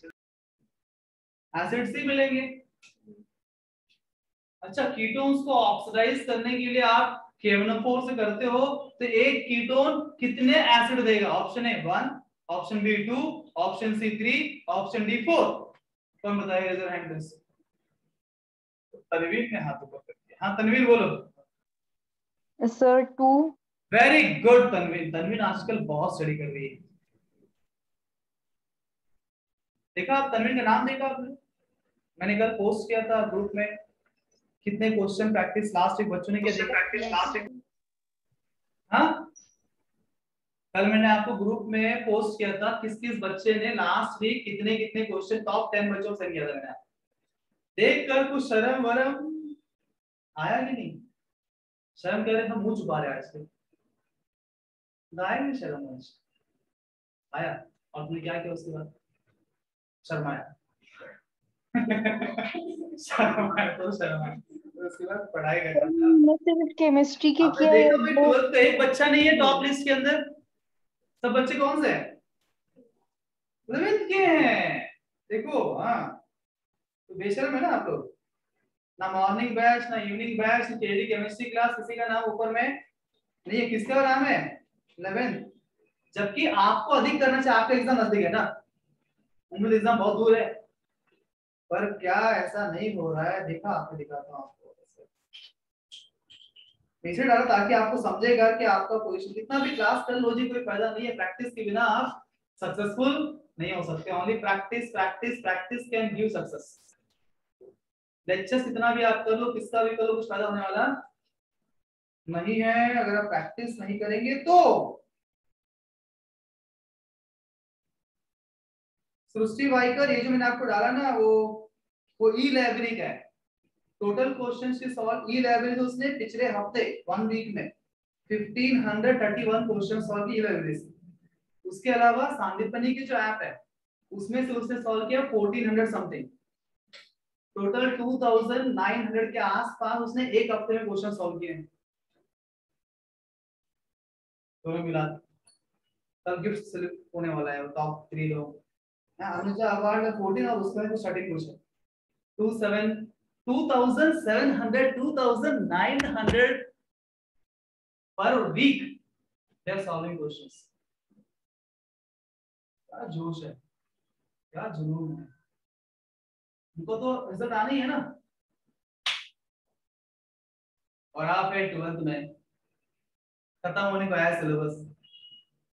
S1: एसिड्स ही मिलेंगे। अच्छा, कीटोन्स को ऑक्सीडाइज करने के लिए आप KMnO4 से करते हो तो एक कीटोन कितने एसिड देगा? Option A 1, option B 2, option C 3, option D 4। कौन बताएगा? Raise your hand please. तनवीर ने हाथ ऊपर कर दिया। हाँ तनवीर बोलो।
S5: Sir 2।
S1: Very good Tanveer. Tanveer आजकल बहुत स्टडी कर रही है। देखा आप तनवीर का नाम देखा आपने? मैंने कल पोस्ट किया था ग्रुप में, कितने क्वेश्चन प्रैक्टिस लास्ट वीक बच्चों ने किया देखा? हाँ कल मैंने आपको ग्रुप में पोस्ट किया था किस किस बच्चे ने लास्ट वीक कितने कितने क्वेश्चन टॉप 10 बच्चों से किया था। मैंने देखकर कुछ शर्म वरम आया कि नहीं? शर्म कर रहे हम मुंह छुपा रहे आज से आया नहीं? शर्म आया? और तुमने क्या किया उसके बाद? शर्माया। शर्माया तो शर्माया, उसके बाद पढ़ाई करता था।
S5: मैं सिर्फ केमिस्ट्री की किया है।
S1: देखो भाई 12th का एक बच्चा नहीं है टॉप लिस्ट के अंदर। सब बच्चे कौन से हैं? 11th के हैं। देखो हाँ तो बेशर्म है ना आप लोग। ना मॉर्निंग बैच, ना इवनिंग बैच, ना केडी केमिस्ट्री क्लास, किसी का नाम ऊपर में नहीं है। किसका नाम है? 11th। जबकि आपको अधिक करना चाहिए, आपका एग्जाम नजदीक है ना, उम्मीद एग्जाम बहुत दूर है। पर क्या ऐसा नहीं हो रहा है? देखा आपने, दिखाता हूं आपको। नीचे डालो ताकि आपको समझेगा कि आपका पोजीशन कितना भी क्लास कर लो जी कोई फायदा नहीं है। प्रैक्टिस के बिना आप सक्सेसफुल नहीं हो सकते। Only practice practice practice can give success. Lectures कितना भी आप कर लो, किसका भी कर लो, कुछ फायदा होने वाला नहीं है अगर आप प्रैक्टिस नहीं करेंगे तो। सृष्टि वाइकर, ये जो मैंने आपको डाला ना वो ई लाइब्रेरी का है। टोटल क्वेश्चंस के सॉल्व ई लाइब्रेरी उसने पिछले हफ्ते 1 वीक में 1531 क्वेश्चन सॉल्व किए लाइब्रेरी से। उसके अलावा सांदीपनी की जो ऐप है उसमें से उसने सॉल्व किया 1400 समथिंग। टोटल 2900 के आसपास उसने एक हफ्ते में क्वेश्चन सॉल्व किए हैं दोनों मिला। कल गिफ्ट स्लिप होने वाला है टॉप 3 लोग। अनुजा अवार्ड में 14 और उसमें कुछ 30 question 2700 2900 per week they are solving questions. क्या जोश है, क्या जुनून है, उनको तो रिजल्ट आना ही है ना। और आप है 12th में, खत्म होने को आया सिलेबस,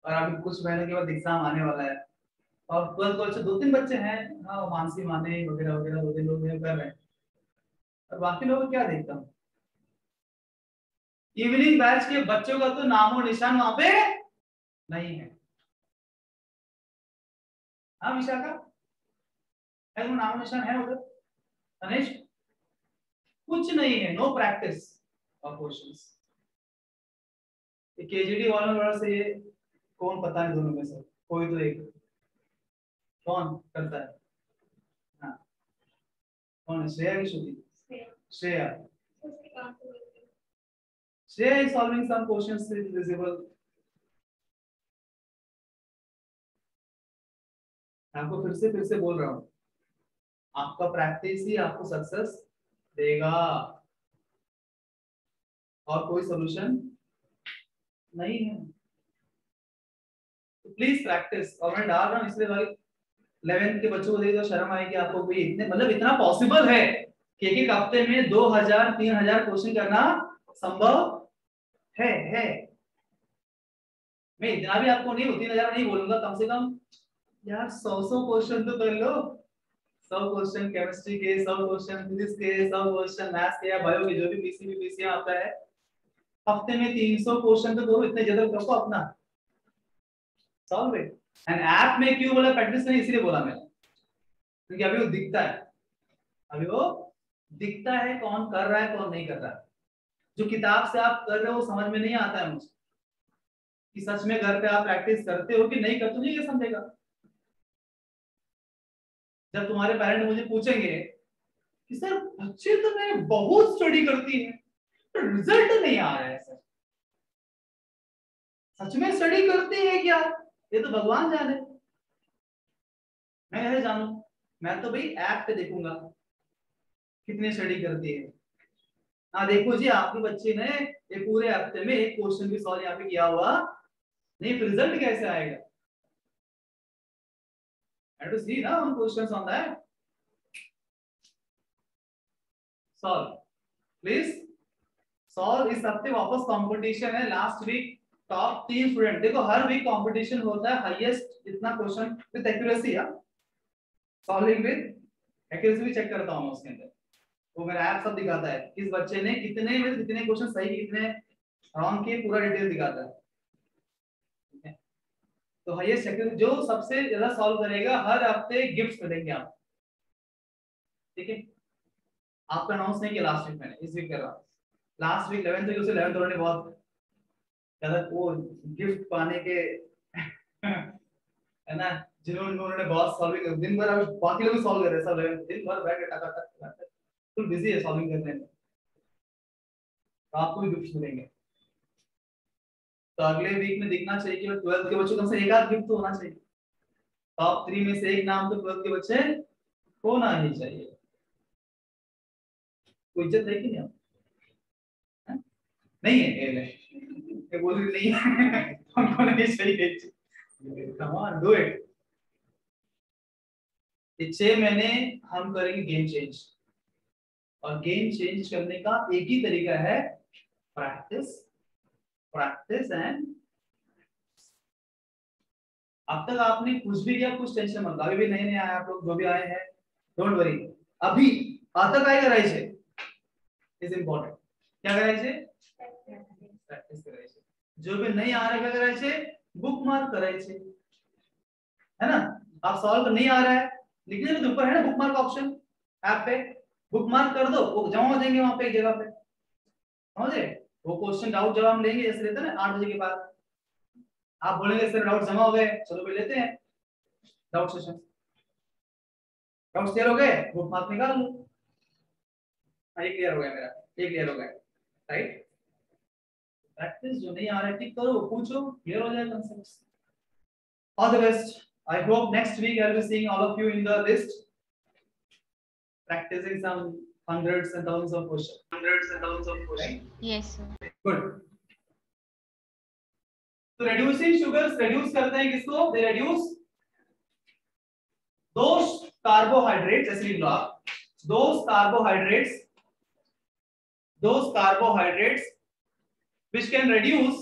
S1: और अभी कुछ महीने के बाद एग्जाम आने वाला है, और 12th को अच्छे 2-3 बच्चे हैं, हाँ मानसी माने वगैरह वगैरह 2-3 लोग कर रहे हैं, और बाकी लोग क्या देखता हूँ। इवनिंग बैच के बच्चों का तो नामो निशान वहां पे नहीं है। हाँ विशाखा, है वो नामो निशान है उधर? तनेश, कुछ नहीं है, नो प्रैक्टिस ऑफ क्वेश्चंस। केजीडी वालों से ये कौन पता है दोनों में से कोई तो एक कौन करता है? हाँ कौन है, श्रेया की श्रुति? Shreya is solving some questions is visible. आपको फिर से बोल रहा हूँ, आपका प्रैक्टिस ही आपको सक्सेस देगा, और कोई सॉल्यूशन नहीं है। तो प्लीज प्रैक्टिस। और मैं डाल रहा हूँ इसलिए भाई 11th के बच्चों को देख तो शर्म आएगी आपको, कोई इतने मतलब इतना पॉसिबल है कि एक हफ्ते में 2000-3000 क्वेश्चन करना संभव है। मैं इतना भी आपको नहीं 3000 नहीं बोलूंगा, कम से कम यार 100 क्वेश्चन तो कर लो। 100 क्वेश्चन केमिस्ट्री के, 100 क्वेश्चन फिजिक्स के, 100 क्वेश्चन मैथ्स के या बायो के, जो भी पीसीबी पीसीएम आता है, हफ्ते में 300 क्वेश्चन तो करो, इतने जल्द रखो अपना, सॉल्व इट। एंड ऐप में क्यों बोला प्रैक्टिस नहीं, इसलिए बोला मैंने क्योंकि अभी वो दिखता है कौन कर रहा है कौन नहीं कर रहा है। जो किताब से आप कर रहे हो समझ में नहीं आता है मुझे कि सच में घर पे आप प्रैक्टिस करते हो कि नहीं करते हो, ये समझेगा। जब तुम्हारे पेरेंट मुझे पूछेंगे कि सर बच्चे तो मेरे बहुत स्टडी करती है तो रिजल्ट नहीं आ रहा है, सर सच में स्टडी करती है क्या, ये तो भगवान जाने, मैं कैसे जानूं? मैं तो भाई ऐप पे देखूंगा कितनी स्टडी करती है। हाँ देखो जी आपके बच्चे ने ये पूरे हफ्ते में एक क्वेश्चन भी सॉल्व यहाँ पे किया हुआ नहीं, फिर रिजल्ट कैसे आएगा? I have to see now one questions on that. Solve, please. Solve इस हफ्ते वापस कंपटीशन है। लास्ट वीक टॉप 3 स्टूडेंट, देखो हर वीक कंपटीशन होता है, हाईएस्ट जितना क्वेश्चन विद एक्यूरेसी है, सॉल्विंग विद एक्यूरेसी भी चेक करता हूं मैं उसके अंदर, वो मेरा ऐप सब दिखाता है किस बच्चे ने कितने में कितने क्वेश्चन सही कितने रॉन्ग किए, पूरा डिटेल दिखाता है। ठीक है, तो हाईएस्ट एक्यूरेसी जो सबसे ज्यादा सॉल्व करेगा हर हफ्ते गिफ्ट्स मिलेंगे आपको। ठीक है, आपका अनाउंस नहीं किया लास्ट वीक, मैंने इस वीक कर रहा हूं। लास्ट वीक 11th तक उसे 11th वालों ने बहुत ज्यादा वो गिफ्ट पाने के है ना, जिन्होंने बहुत सॉल्विंग दिन भर, अब बाकी लोग भी सॉल्व कर रहे हैं सब 11th दिन भर बैठ के टाका फुल बिजी है सॉल्विंग करने में, तो आपको भी गिफ्ट मिलेंगे। तो अगले वीक में दिखना चाहिए कि 12th के बच्चों को कम से एक आध गिफ्ट तो होना चाहिए, टॉप 3 में से एक नाम तो 12th के बच्चे होना ही चाहिए। कोई इज्जत है कि नहीं आप? नहीं है ये बोल रही नहीं है हमको नहीं चाहिए, कम ऑन डू इट। 6 महीने हम करेंगे गेम चेंज, और गेम चेंज करने का एक ही तरीका है, प्रैक्टिस प्रैक्टिस एंड। अब तक आपने कुछ भी किया कुछ टेंशन मत, अभी भी नए नए आए आप लोग जो भी आए हैं, डोंट वरी, अभी आज तक आएगा राइजे इज इंपॉर्टेंट, क्या कराइए प्रैक्टिस कराइए, जो भी नहीं आ रहा है क्या कराइए बुक मार्क कराइए, है ना। आप सॉल्व नहीं आ रहा है लिखने के ऊपर है ना बुक मार्क ऑप्शन ऐप पे, बुक मार्क कर दो, वो जमा हो जाएंगे वहां पे एक जगह पे, समझे। वो क्वेश्चन डाउट जब हम लेंगे जैसे लेते हैं ना 8 बजे के बाद, आप बोलेंगे सर डाउट जमा हो गए, चलो भाई लेते हैं डाउट सेशन, डाउट क्लियर हो गए बुक मार्क निकाल लो, ये क्लियर हो गया मेरा, ये क्लियर हो गया, राइट। प्रैक्टिस जो नहीं आ रहा है ठीक करो, पूछो, क्लियर हो जाएगा concepts. All the best, I hope next week I'll be seeing all of you in the list, practicing some hundreds and thousands of questions. Right?
S3: Yes, sir.
S1: Good. तो reducing sugars reduce करते हैं किसको? They reduce those carbohydrates, जैसे लिख लो आप, those carbohydrates which can reduce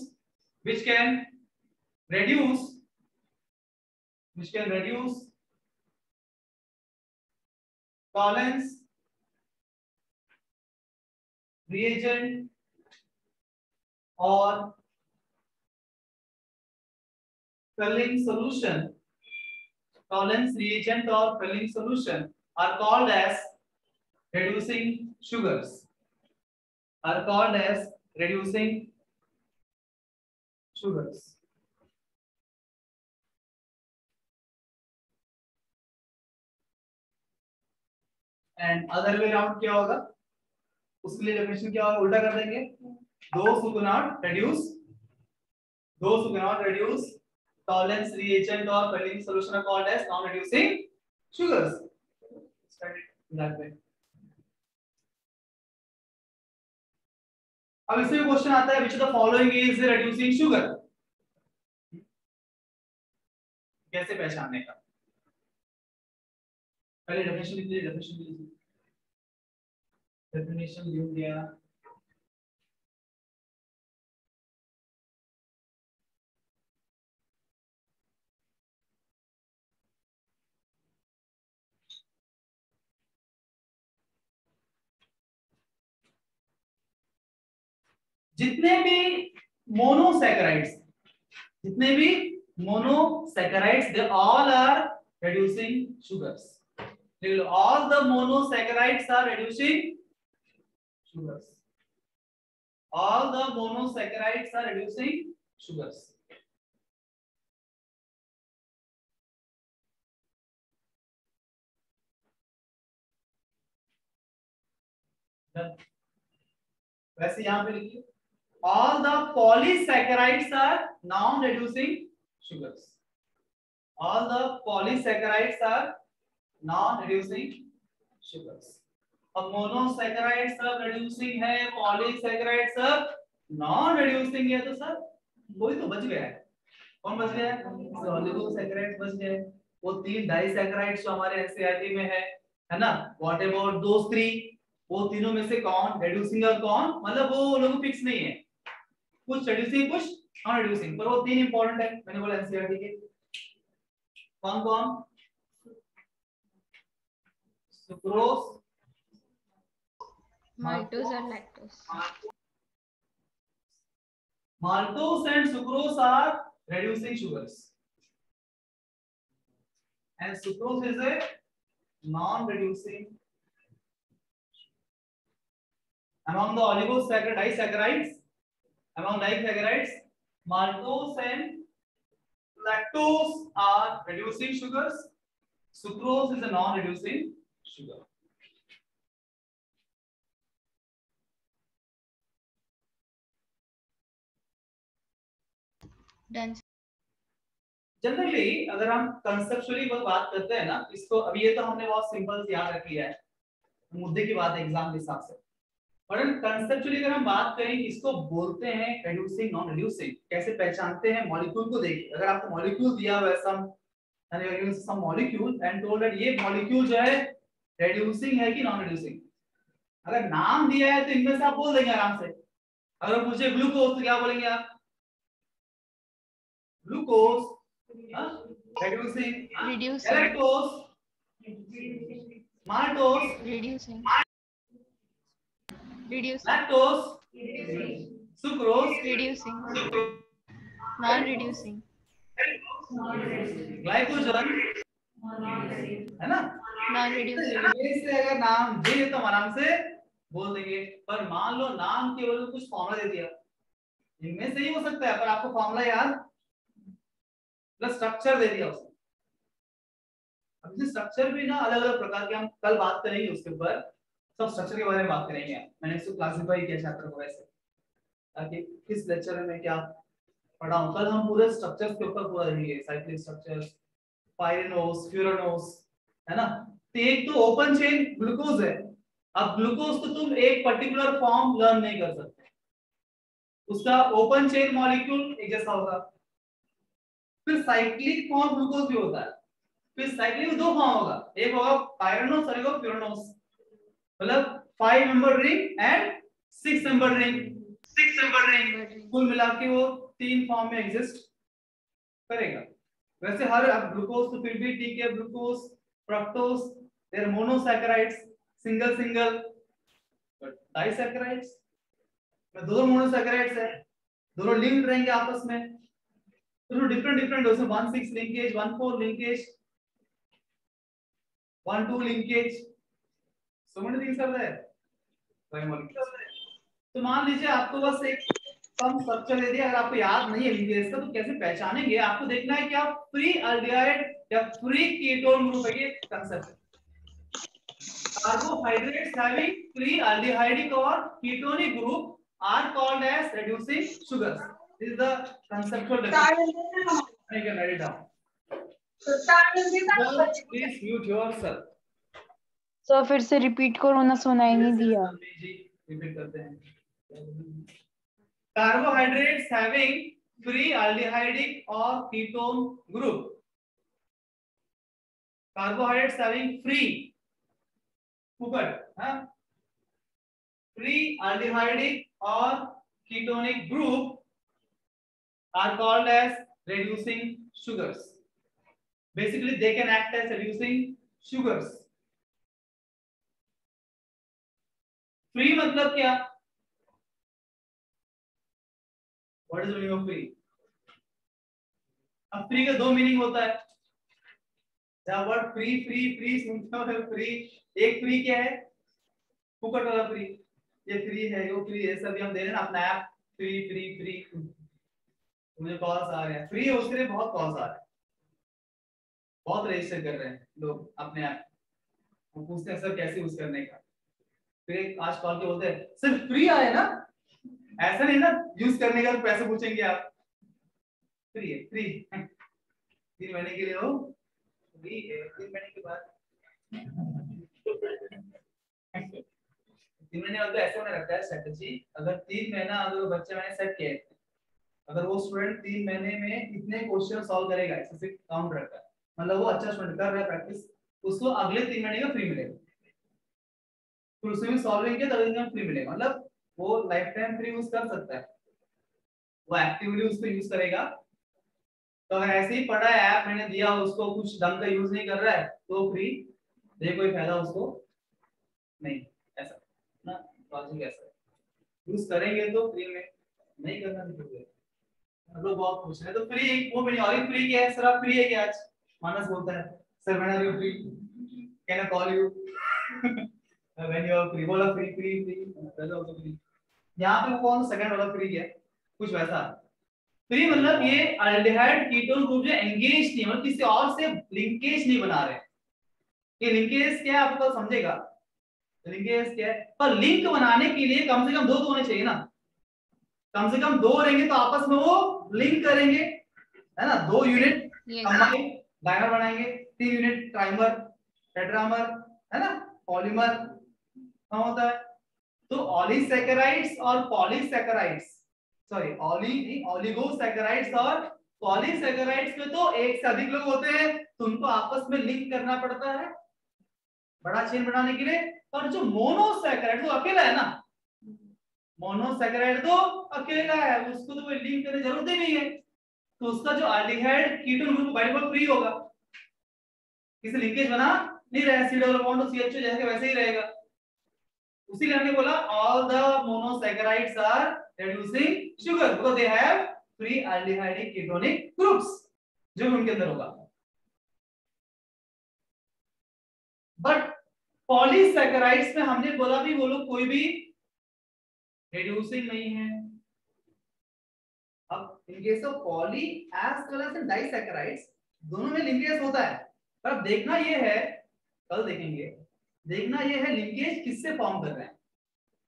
S1: Collins reagent or filling solution. Collins reagent or filling solution are called as reducing sugars. Are called as reducing sugars. And other way around क्या होगा? उसके लिए definition क्या होगा? उल्टा कर देंगे. Those who cannot reduce Collins reagent or filling solution are called as non-reducing sugars. Start it that way. अब इसमें क्वेश्चन आता है, which of the following is reducing sugar? कैसे पहचानने का? पहले डेफिनेशन लिख लीजिए. डेफिनेशन लिख दिया. जितने भी monosaccharides they all are reducing sugars. All the monosaccharides are reducing sugars. All the monosaccharides are reducing sugars. वैसे यहां पे लिखिए, all the polysaccharides are non-reducing sugars. All the polysaccharides are non-reducing sugars. अब monosaccharides सब reducing है, polysaccharides सब non-reducing है, तो सर वही तो बच गया है. कौन बच गया है? oligosaccharides बच गए. वो 3 disaccharides जो हमारे एनसीईआरटी में है ना? What about those 3? वो तीनों में से कौन reducing और कौन, मतलब वो लोग फिक्स नहीं है, कुछ reducing कुछ नॉन reducing, पर वो 3 इंपॉर्टेंट है. मैंने बोला एनसीईआरटी के कौन? सुक्रोज,
S3: maltose और lactose.
S1: Maltose and sucrose are reducing sugars, and sucrose is a non-reducing. Among the disaccharides, maltose and lactose are reducing sugars. Sucrose is a non-reducing sugar.
S3: Done.
S1: Generally अगर हम conceptually बात करते हैं ना, इसको अभी ये तो हमने बहुत सिंपल याद रख लिया है, मुद्दे की बात है एग्जाम के हिसाब से, और कंसेप्चुअली अगर हम बात करें इसको बोलते हैं रिड्यूसिंग नॉन रिड्यूसिंग. कैसे पहचानते हैं? मॉलिक्यूल को देखिए. अगर आपको मॉलिक्यूल दिया हुआ है सम मॉलिक्यूल एंड टोल्ड दैट ये मॉलिक्यूल जो है रिड्यूसिंग है कि नॉन रिड्यूसिंग, अगर नाम दिया है तो इनमें से आप बोल देंगे आराम से. अगर पूछे ग्लूकोज तो क्या बोलेंगे आप? Glucose reducing, galactose, maltose,
S3: reducing,
S1: lactose, sucrose,
S3: reducing, non-reducing,
S1: glycogen, है ना?
S3: non-reducing.
S1: इससे अगर नाम दे तो आराम से बोल देंगे, पर मान लो नाम केवल कुछ फॉर्मूला दे दिया, इनमें से ही हो सकता है, पर आपको फॉर्मूला याद प्लस स्ट्रक्चर दे दिया उसने. अब इस स्ट्रक्चर भी ना अलग अलग प्रकार के, हम कल बात करेंगे उसके ऊपर, सब स्ट्रक्चर के बारे में बात करेंगे. मैंने इसको क्लासिफाई किया छात्रों को वैसे, ताकि किस लेक्चर में क्या पढ़ा हूं. कल हम पूरे स्ट्रक्चर्स के ऊपर पूरा देखेंगे, साइक्लिक स्ट्रक्चर्स, पायरेनोस, फ्यूरानोस, है ना? तो एक तो ओपन चेन ग्लूकोज है. अब ग्लूकोज तो तुम एक पर्टिकुलर फॉर्म लर्न नहीं कर सकते, उसका ओपन चेन मॉलिक्यूल एक जैसा होगा, फिर साइक्लिक फॉर्म ग्लूकोज भी होता है। फिर साइक्लिक में दो फॉर्म होगा, एक होगा पायरोनोस और एक होगा प्यूरानोस, मतलब 5 member ring and 6 member ring. 6 member ring कुल मिला के वो 3 फॉर्म में एग्जिस्ट करेगा। वैसे हर अब ग्लूकोज तो फिर भी ठीक है, glucose, fructose, their monosaccharides, single single, disaccharides में दोनों मोनोसैकेराइड्स है, दोनों लिंक्ड रहेंगे आपस में, दोनों डिफरेंट डिफरेंट, उसमें 1,6 linkage, 1,4 linkage, 1,2 linkage, so many things are there. तो मान लीजिए आपको बस एक कम स्ट्रक्चर दे दिया, अगर आपको याद नहीं है लिंकेज का तो कैसे पहचानेंगे, आपको देखना है क्या फ्री एल्डिहाइड या फ्री कीटोन ग्रुप है, ये कांसेप्ट है। कार्बोहाइड्रेट्स हैविंग फ्री एल्डिहाइडिक और ketonic group are called as reducing sugars. This is the conceptual definition. You can write it down. Please mute yourself.
S5: Sir फिर से repeat करो ना, सुनाई नहीं दिया।
S1: रिपीट करते हैं। Carbohydrates having free aldehydic or ketone group. Carbohydrates having free, free aldehydic or ketonic group are called as reducing sugars. Basically they can act as reducing sugars. Free मतलब क्या? What is the meaning of free? अब free का दो meaning होता है। जब word free सुनते हो फ्री, एक फ्री क्या है? फुकट वाला फ्री, ये फ्री है, वो फ्री है, सभी हम दे रहे हैं ना अपना ऐप, फ्री फ्री फ्री। मुझे कॉल्स आ रहे हैं, फ्री है उसके लिए बहुत कॉल्स आ रहे हैं, बहुत रजिस्टर कर रहे हैं लोग अपने ऐप, वो पूछते हैं सर कैसे यूज करने का, फिर आज कॉल के बोलते हैं सर फ्री आए ना, ऐसा नहीं ना यूज करने का तो पैसे पूछेंगे आप, फ्री है फ्री 3 महीने के लिए हो, फ्री है 3 महीने के बाद 3 महीने मतलब ऐसे होने लगता है स्ट्रेटजी, अगर 3 महीना अगर बच्चे मैंने सेट किया है, अगर वो स्टूडेंट 3 महीने में इतने क्वेश्चन सॉल्व करेगा, ऐसे काउंट रहता है, मतलब वो अच्छा स्टूडेंट कर रहा है प्रैक्टिस, उसको अगले 3 महीने का फ्री मिलेगा, फिर उसमें सॉल्विंग किया तब इनका फ्री मिलेगा, मतलब वो लाइफ टाइम फ्री यूज कर सकता है, वो एक्टिवली उसको यूज करेगा। तो अगर ऐसे ही पड़ा है ऐप मैंने दिया उसको, कुछ ढंग का यूज नहीं कर रहा है तो फ्री दे, कोई फायदा उसको नहीं, ऐसा ना लॉजिक ऐसा है, यूज करेंगे तो फ्री में, नहीं करना तो फ्री है। हम लोग बहुत खुश हैं, तो फ्री वो मैंने और फ्री किया है सर, आप फ्री है क्या आज? मानस बोलता है sir when are you free, can I call you when you are free, बोला फ्री फ्री फ्री पहले तो फ्री, यहां पे वो कौन सेकंड वाला फ्री है, कुछ वैसा फ्री मतलब ये एल्डिहाइड कीटोन ग्रुप जो एंगेज नहीं, मतलब किसी और से लिंकेज नहीं बना रहे, ये लिंकेज क्या है आपको समझेगा, लिंकेज क्या है, पर लिंक बनाने के लिए कम से कम 2 तो होने चाहिए ना, कम से कम 2 रहेंगे तो आपस में वो लिंक करेंगे, है ना, 2 यूनिट कंबाइन डाइमर बनाएंगे, 3 यूनिट ट्राइमर टेट्रामर, है ना, पॉलीमर क्या होता है। तो ऑलीसैकेराइड्स और पॉलीसैकेराइड्स, सॉरी ओलिगोसैकेराइड्स और पॉलीसैकेराइड्स में तो एक से अधिक लोग होते हैं, तो उनको आपस में लिंक करना पड़ता है बड़ा चेन बनाने के लिए, और जो मोनोसैकेराइड तो अकेला है ना, मोनोसैकेराइड तो अकेला है, उसको तो कोई लिंक करने की जरूरत ही नहीं है, तो उसका जो aldehyde ketone group bind free होगा, किसी लिंकेज बना नहीं रहा, सी डबल बॉन्ड तो CH जैसे वैसे ही रहेगा, उसीलिए हमने बोला all the monosaccharides are reducing sugar because they have free aldehydic ketonic groups जो उनके अंदर होगा, बट पॉलीसैकेराइड्स में हमने बोला भी वो लोग कोई भी रिड्यूसिंग नहीं है। अब in case of poly as well as disaccharides दोनों में लिंकेज होता है, पर अब देखना ये है, कल देखेंगे, देखना ये है लिंकेज किससे फॉर्म कर रहे हैं,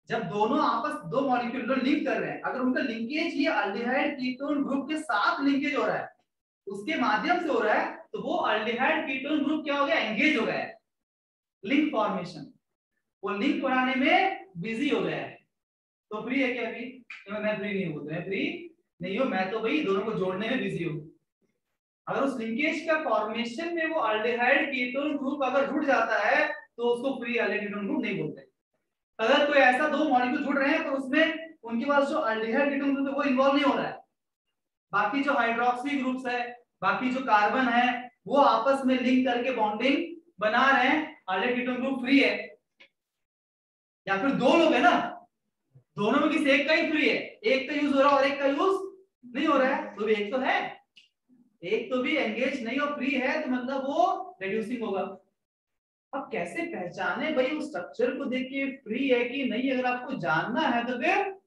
S1: जब दोनों आपस 2 मॉलिक्यूल लिंक कर रहे हैं, अगर उनका लिंकेज ये एल्डिहाइड कीटोन ग्रुप के साथ लिंकेज हो रहा है, उसके माध्यम से हो रहा है, तो वो एल्डिहाइड कीटोन ग्रुप क्या हो गया, एंगेज हो गया है, लिंक फॉर्मेशन, वो लिंक बनाने में बिजी हो गया है, तो फ्री है क्या अभी? तो मैं फ्री नहीं हूं, मैं फ्री नहीं हूं, मैं तो भाई दोनों को जोड़ने में बिजी हूं, अगर उस लिंकेज का फॉर्मेशन में वो अल्डिहाइड कीटोन ग्रुप अगर जुड़ जाता है तो उसको फ्री अल्डिहाइड कीटोन ग्रुप नहीं बोलते। अगर कोई ऐसा दो मॉलिक्यूल जुड़ रहे हैं पर उसमें उनके पास जो अल्डिहाइड कीटोन ग्रुप है वो इन्वॉल्व नहीं हो रहा है, बाकी जो हाइड्रोक्सी ग्रुप्स है, बाकी जो कार्बन है, वो आपस में लिंक करके बॉन्डिंग बना रहे हैं, अल्डिहाइड कीटोन ग्रुप फ्री है। या फिर दो लोग है ना, दोनों में किसी एक का ही फ्री है, एक का यूज हो रहा है और एक का यूज नहीं हो रहा है, तो भी एक तो है, एक तो भी एंगेज नहीं और फ्री है, तो मतलब वो रिड्यूसिंग होगा। अब कैसे पहचाने भाई उस स्ट्रक्चर को देख के फ्री है कि नहीं? अगर आपको जानना है तो फिर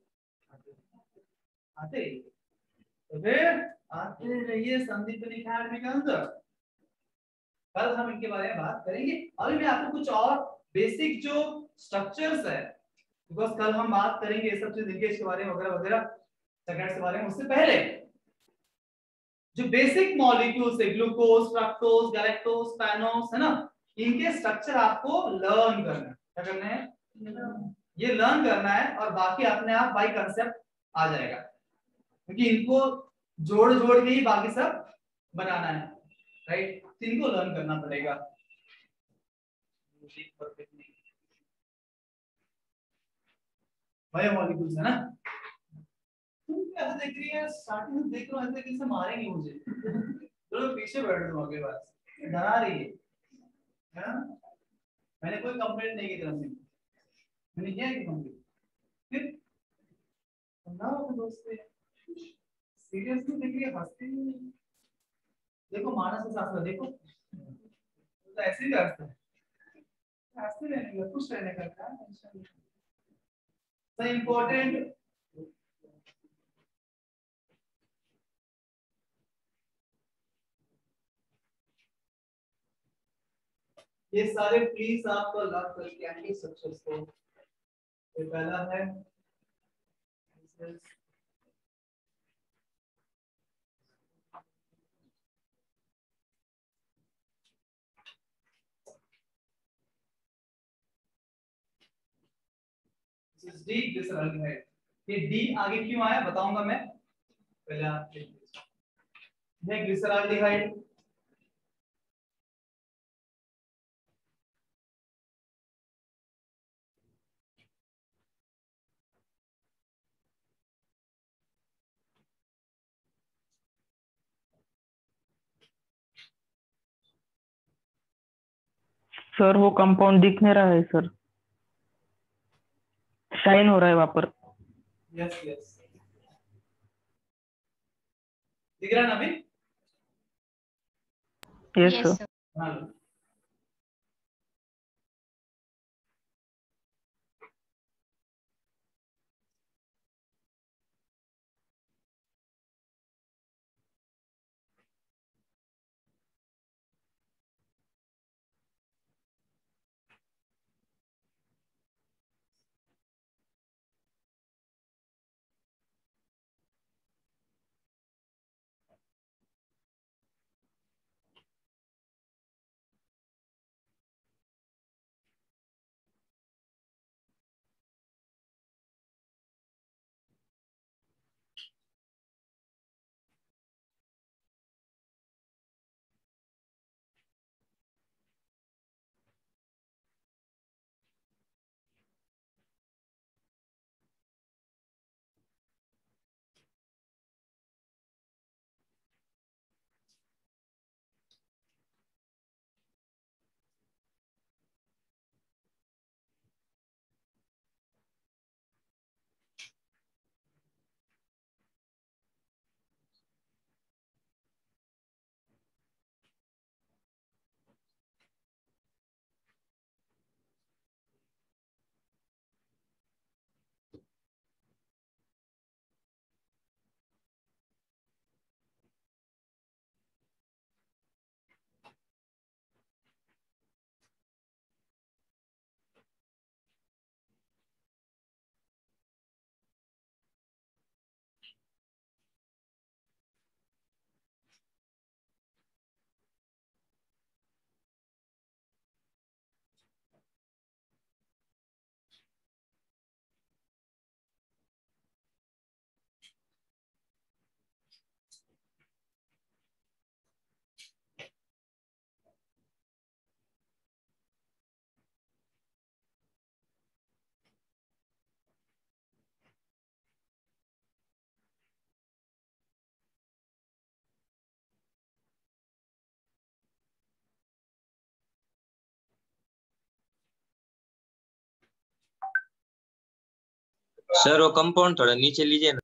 S1: आते रहिए संदीप अकेडमी के अंदर। कल हम इनके बारे में बात करेंगे। अभी मैं आपको कुछ और बेसिक जो स्ट्रक्चर्स है, बिकॉज कल हम बात करेंगे ये सब चीज लिंकेज के बारे में वगैरह वगैरह, सेकेंड्स के बारे में। उससे पहले जो बेसिक मॉलिक्यूल्स है, ग्लूकोज, फ्रक्टोज, गैलेक्टोज, पैनोस, है ना, इनके स्ट्रक्चर आपको लर्न करना है। क्या करना है? ये लर्न करना है और बाकी अपने आप बाई कंसेप्ट आ जाएगा, क्योंकि इनको जोड़ जोड़ के ही बाकी सब बनाना है, राइट? तो इनको लर्न करना पड़ेगा। बायोमॉलिक्यूल्स है ना, तुम क्या देख रही है? स्टार्टिंग में देख रहा हूं ऐसे कैसे मारेंगे मुझे। चलो पीछे बैठ जाओ, आगे बस डरा रही है ना? मैंने कोई कंप्लेंट नहीं की तरफ से, मैंने किया है कि कंप्लेंट फिर ना अपने दोस्त से सीरियसली देख रही है, हंसती नहीं। देखो मानस के साथ देखो, तो ऐसे ही हंसता है, हंसते रहने का, खुश रहने का, क्या टेंशन नहीं। So important ये सारे प्लीज आपको लर्न करके आएंगे स्ट्रक्चर्स को। ये पहला है डी ग्लिसरॉल्डिहाइड। ये डी आगे क्यों आया बताऊंगा मैं, पहले आप ये ग्लिसरॉल्डिहाइड।
S2: सर वो कंपाउंड दिख नहीं रहा है सर, शाइन हो रहा है वहां पर।
S1: यस यस, दिख रहा है ना अभी?
S2: Yes
S3: yes
S2: sir.
S3: सर।
S1: हाँ,
S6: सर वो कंपाउंड थोड़ा नीचे लीजिए ना।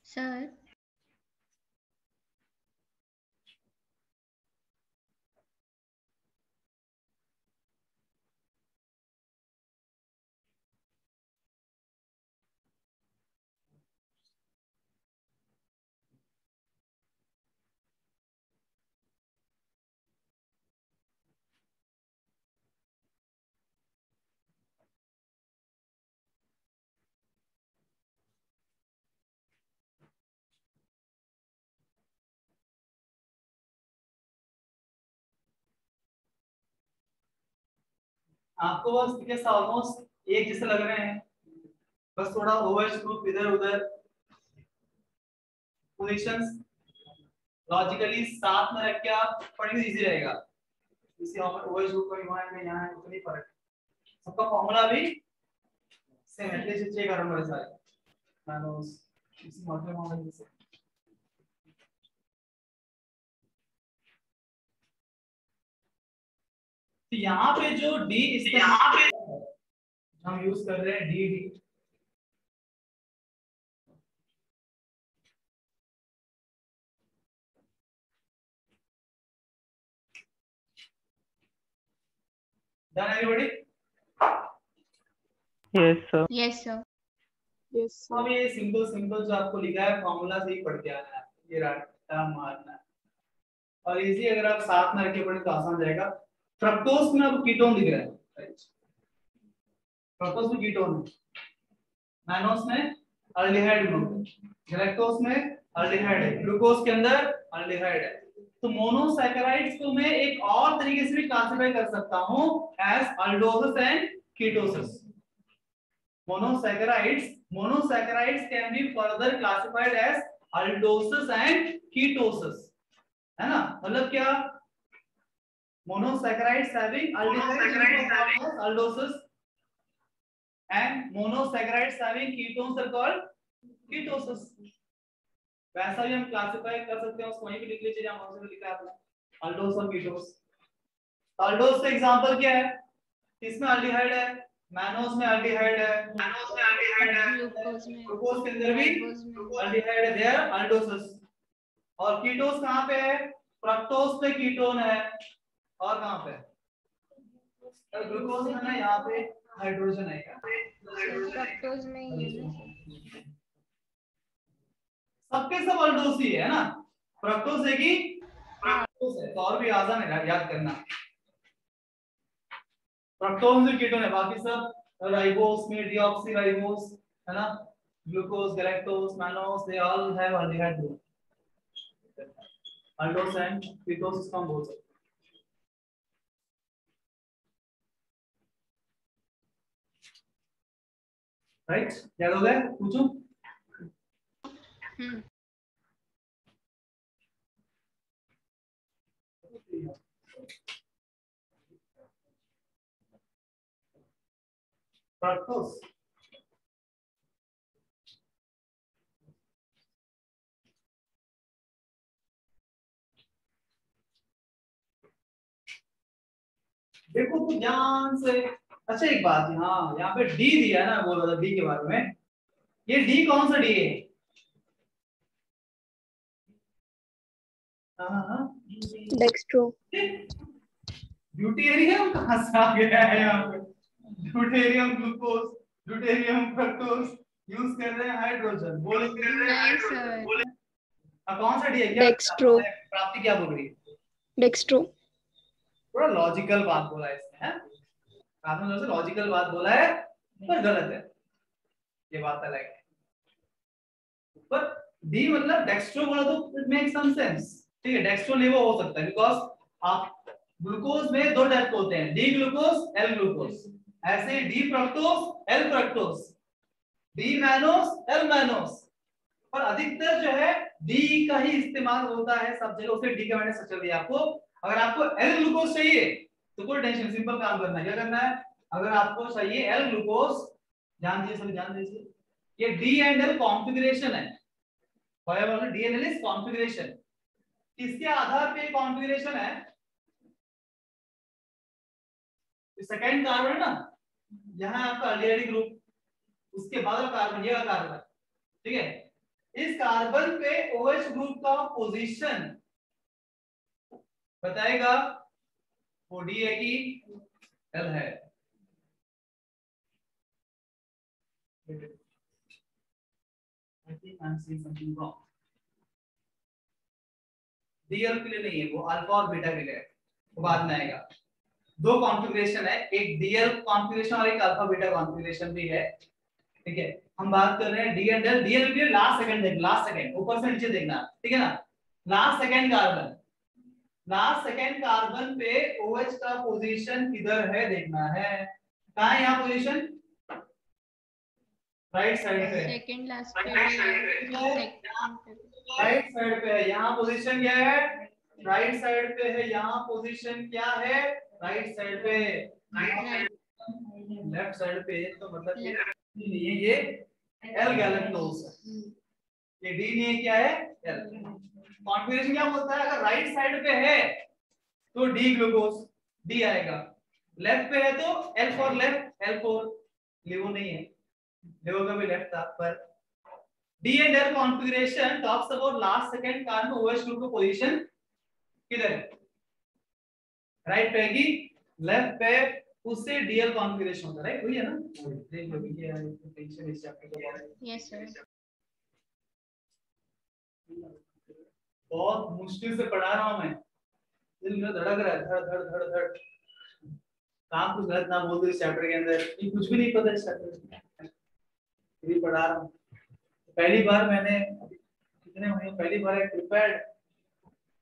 S3: सर
S1: आपको बस कैसे ऑलमोस्ट एक जैसे लग रहे हैं, बस थोड़ा OH ग्रुप इधर उधर पोजीशंस लॉजिकली साथ में रख के आप पढ़ने इजी रहेगा। इसी OH ग्रुप का यहाँ है उतनी फर्क है। सबका फॉर्मूला भी सेम है, एटलीस्ट चेक करो मेरे साथ नानोस इसी मॉडल से। तो यहाँ पे जो D इसका यहाँ पे हम यूज कर रहे हैं D. Done everybody?
S2: Yes sir.
S3: Yes sir.
S1: अब ये सिंपल जो आपको लिखा है फॉर्मूला से ही पढ़ के आना है, ये रट्टा मारना है और इजी अगर आप साथ में रखे पढ़े तो आसान रहेगा। फ्रक्टोज में आपको कीटोन दिख रहा है, फ्रक्टोज में कीटोन है, मैनोस में अल्डिहाइड ग्रुप, गैलेक्टोज में अल्डिहाइड है, ग्लूकोज के अंदर अल्डिहाइड है। तो मोनोसैकेराइड्स को मैं एक और तरीके से भी क्लासिफाई कर सकता हूं as aldoses and ketoses. Monosaccharides can be further classified as aldoses and ketoses, है ना? मतलब क्या? Monosaccharides having aldehyde aldoses and monosaccharides having ketones are called ketosis। वैसा भी हम क्लासिफाई कर सकते हैं, उसको वहीं पे लिख लीजिए जहां हमने लिखा है आपने अल्डोस और कीटोस। अल्डोस का एग्जांपल क्या है? इसमें अल्डिहाइड है, मैनोस में अल्डिहाइड है, ग्लूकोज के अंदर भी अल्डिहाइड है, देयर अल्डोसिस। और कीटोस कहां पे है? फ्रक्टोज पे कीटोन है और कहां पे? ग्लूकोज में ना यहाँ पे हाइड्रोजन है क्या?
S3: फ्रक्टोज में ही है ना सर?
S1: सबके सब अल्डोस ही है ना? फ्रक्टोज है कि फ्रक्टोज है तो और भी आसान है याद करना। फ्रक्टोज में कीटोन है, बाकी सब राइबोस में डीऑक्सी राइबोस है ना, glucose, galactose, mannose, they all have aldehyde group. Aldose and ketose is from both sides. Right, याद हो गया? पूछूं? फ्रक्टोज देखो तो ध्यान से। अच्छा एक बात, यहाँ पे डी दिया ना, बोल रहा था डी के बारे में। ये डी कौन सा डी है?
S7: डेक्स्ट्रो।
S1: ड्यूटेरियम कहाँ से आ गया है यहाँ पे? Deuterium glucose, deuterium fructose use कर रहे हैं हाइड्रोजन, बोल कर रहे हैं हाइड्रोजन। कौन सा डी है? क्या
S7: डेक्स्ट्रो।
S1: प्राप्ति क्या बोल रही है?
S7: डेक्स्ट्रो।
S1: थोड़ा लॉजिकल बात बोला है इसने, है? आपने जो लॉजिकल बात बोला है पर गलत है, ये बात अलग है। पर डी मतलब डेक्स्ट्रो बोला तो इट मेक्स सम सेंस, ठीक है? डेक्स्ट्रो लेवो हो सकता है बिकॉज़ आप ग्लूकोज में दो टाइप होते हैं, डी ग्लूकोज, एल ग्लूकोज। ऐसे D fructose, L fructose, D mannose, L mannose. पर अधिकतर जो है डी का ही इस्तेमाल होता है सब जगह, उसे डी का मैंने सोच दिया आपको। अगर आपको एल ग्लूकोज चाहिए तो कोई टेंशन, सिंपल काम करना है। क्या करना है? अगर आपको चाहिए एल ग्लूकोज, ध्यान दीजिए सभी, ध्यान दीजिए, ये डी एंड एल कॉन्फ़िगरेशन है। Whatever D and L is configuration. किसके आधार पे कॉन्फ़िगरेशन है? सेकंड कार्बन है ना, यहां आपका अल्डिहाइड ग्रुप, उसके बाद कार्बन, ये कार्बन, ठीक है? इस कार्बन पे OH ग्रुप का पोजीशन बताएगा वो डी है कि एल है। डीएल के लिए नहीं है, वो अल्फा और बीटा के लिए है, वो बाद में आएगा। दो कॉन्फ़िगरेशन है, एक डीएल कॉन्फ़िगरेशन और एक अल्फा बीटा कॉन्फ़िगरेशन भी है, ठीक है? हम बात कर रहे हैं डी एंड एल। डीएल के लिए लास्ट सेकंड देख, लास्ट सेकंड ऊपर से नीचे देखना, ठीक है ना? Last second carbon, last second carbon पे OH का पोजीशन किधर है देखना है। कहां है यहाँ पोजीशन? राइट साइड पे,
S3: सेकंड लास्ट पे,
S1: राइट साइड पे है। यहाँ पोजीशन क्या है? राइट साइड पे है। यहाँ पोजीशन क्या है? राइट साइड पे। लेफ्ट साइड पे तो मतलब ये नहीं है, ये एल गैलेक्टोज है, ये डी नहीं है, क्या है? एल। कॉन्फ़िगरेशन क्या बोलता है? अगर राइट साइड पे है तो डी ग्लूकोज, डी आएगा। लेफ्ट पे है तो L for left, L for laevo नहीं है, लिवो का भी लेफ्ट था। पर D and L configuration talks about last second carbon OH group का पोजीशन किधर है? राइट पे की लेफ्ट पे, उससे डीएल कॉन्फ़िगरेशन होता है, राइट? वही है ना? देख लो ये टेंशन इस चैप्टर के बारे में।
S3: Yes sir.
S1: बहुत मुश्किल से पढ़ा रहा हूं मैं, दिल मेरा धड़क रहा है, धड़ धड़ धड़ धड़। काम कुछ गलत ना बोल दो इस चैप्टर के अंदर, ये कुछ भी नहीं पता इस चैप्टर में, ये पढ़ा रहा हूं। पहली बार मैंने कितने महीने पहली बार प्रिपेयर्ड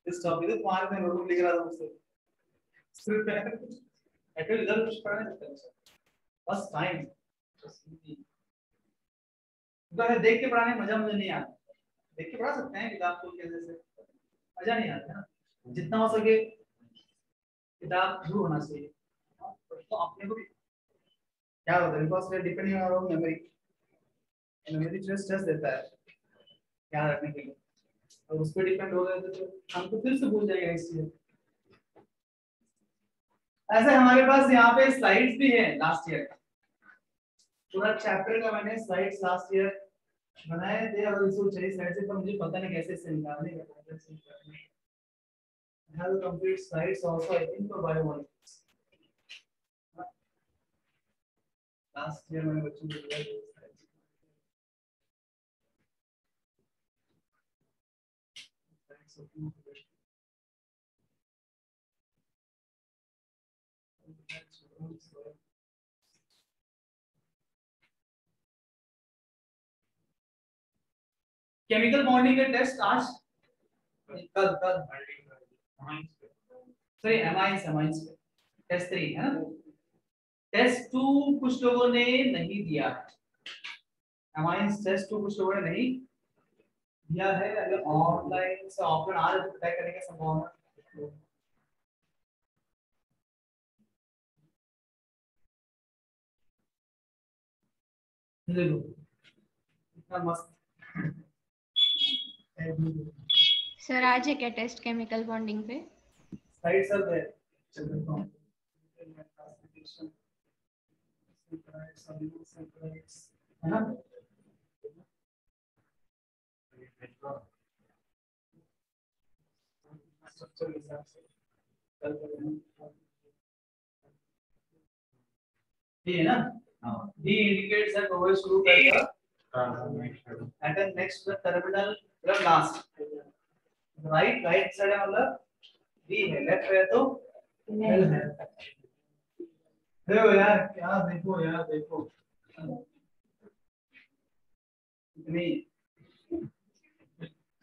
S1: इस टॉपिक, तो तुम्हारे में नोटबुक लिख रहा था मुझसे एक्चुअली इधर कुछ पढ़ा नहीं सकता सर, बस टाइम है। देख के पढ़ाने में मजा मुझे नहीं आता। देख के पढ़ा सकते हैं किताब खोल के, जैसे मजा नहीं आता ना। जितना हो सके किताब शुरू होना चाहिए, तो अपने को क्या होता है because way depending on memory, memory stress देता है याद रखने के लिए, और उस पर डिपेंड हो गए तो हम तो फिर से भूल जाएंगे इस चीज। ऐसे हमारे पास यहाँ पे स्लाइड्स भी है लास्ट ईयर का, पूरा चैप्टर का मैंने स्लाइड्स लास्ट ईयर बनाए थे। अगर इसको चाहिए स्लाइड से, तो मुझे पता नहीं कैसे इससे निकालने का है। I have complete slides also, I think, for biomolekules. Last year मैंने बच्चों को दिया था slides. केमिकल बॉन्डिंग के टेस्ट आज कल सॉरी एमाइंस पे टेस्ट 3 है ना। टेस्ट 2 कुछ लोगों ने नहीं दिया, एमाइंस टेस्ट 2 कुछ लोगों ने नहीं दिया है। अगर ऑनलाइन से ऑफलाइन आ रहे तो ट्राई करने का संभावना। देखो इतना मस्त
S3: सर आज है क्या टेस्ट केमिकल बॉन्डिंग पे?
S1: साइड सब है, चल रहा हूं क्लासिफिकेशन है ना। स्ट्रक्चर के हिसाब से कल करेंगे, ठीक है ना। D indicates that OH group at the next terminal from last, right side है मतलब D है, लेफ्ट है तो L है। देखो यार क्या देखो यार देखो इतनी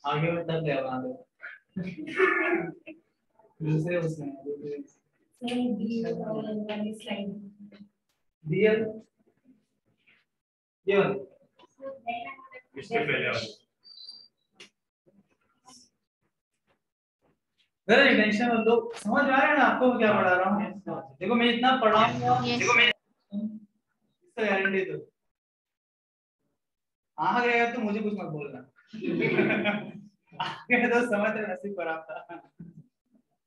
S1: आगे में तक गया वहां पे दूसरे उसमें DL ये वाली
S9: इससे पहले
S1: वेरी टेंशन मत लो, समझ आ रहा है ना आपको क्या पढ़ा रहा हूँ। देखो मैं इतना पढ़ाऊंगा, देखो मैं इसका गारंटी दो आ गया तो मुझे कुछ मत बोलना आगे तो समझ रहे नसीब खराब था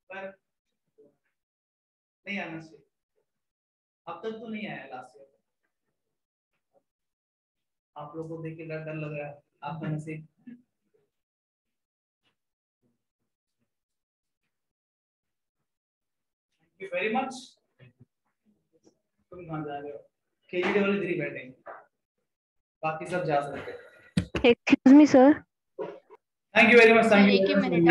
S1: पर नहीं आना चाहिए। अब तक तो नहीं आया लास्ट ईयर, आप लोगों को देख के डर लग रहा है, आपका नसीब। Thank you very much। तुम कहाँ जा रहे हो? KGD वाले 3 बैठेंगे, बाकी सब जा सकते हैं।
S7: Excuse me, sir.
S1: Thank you very much।
S3: Sir एक ही मिनट।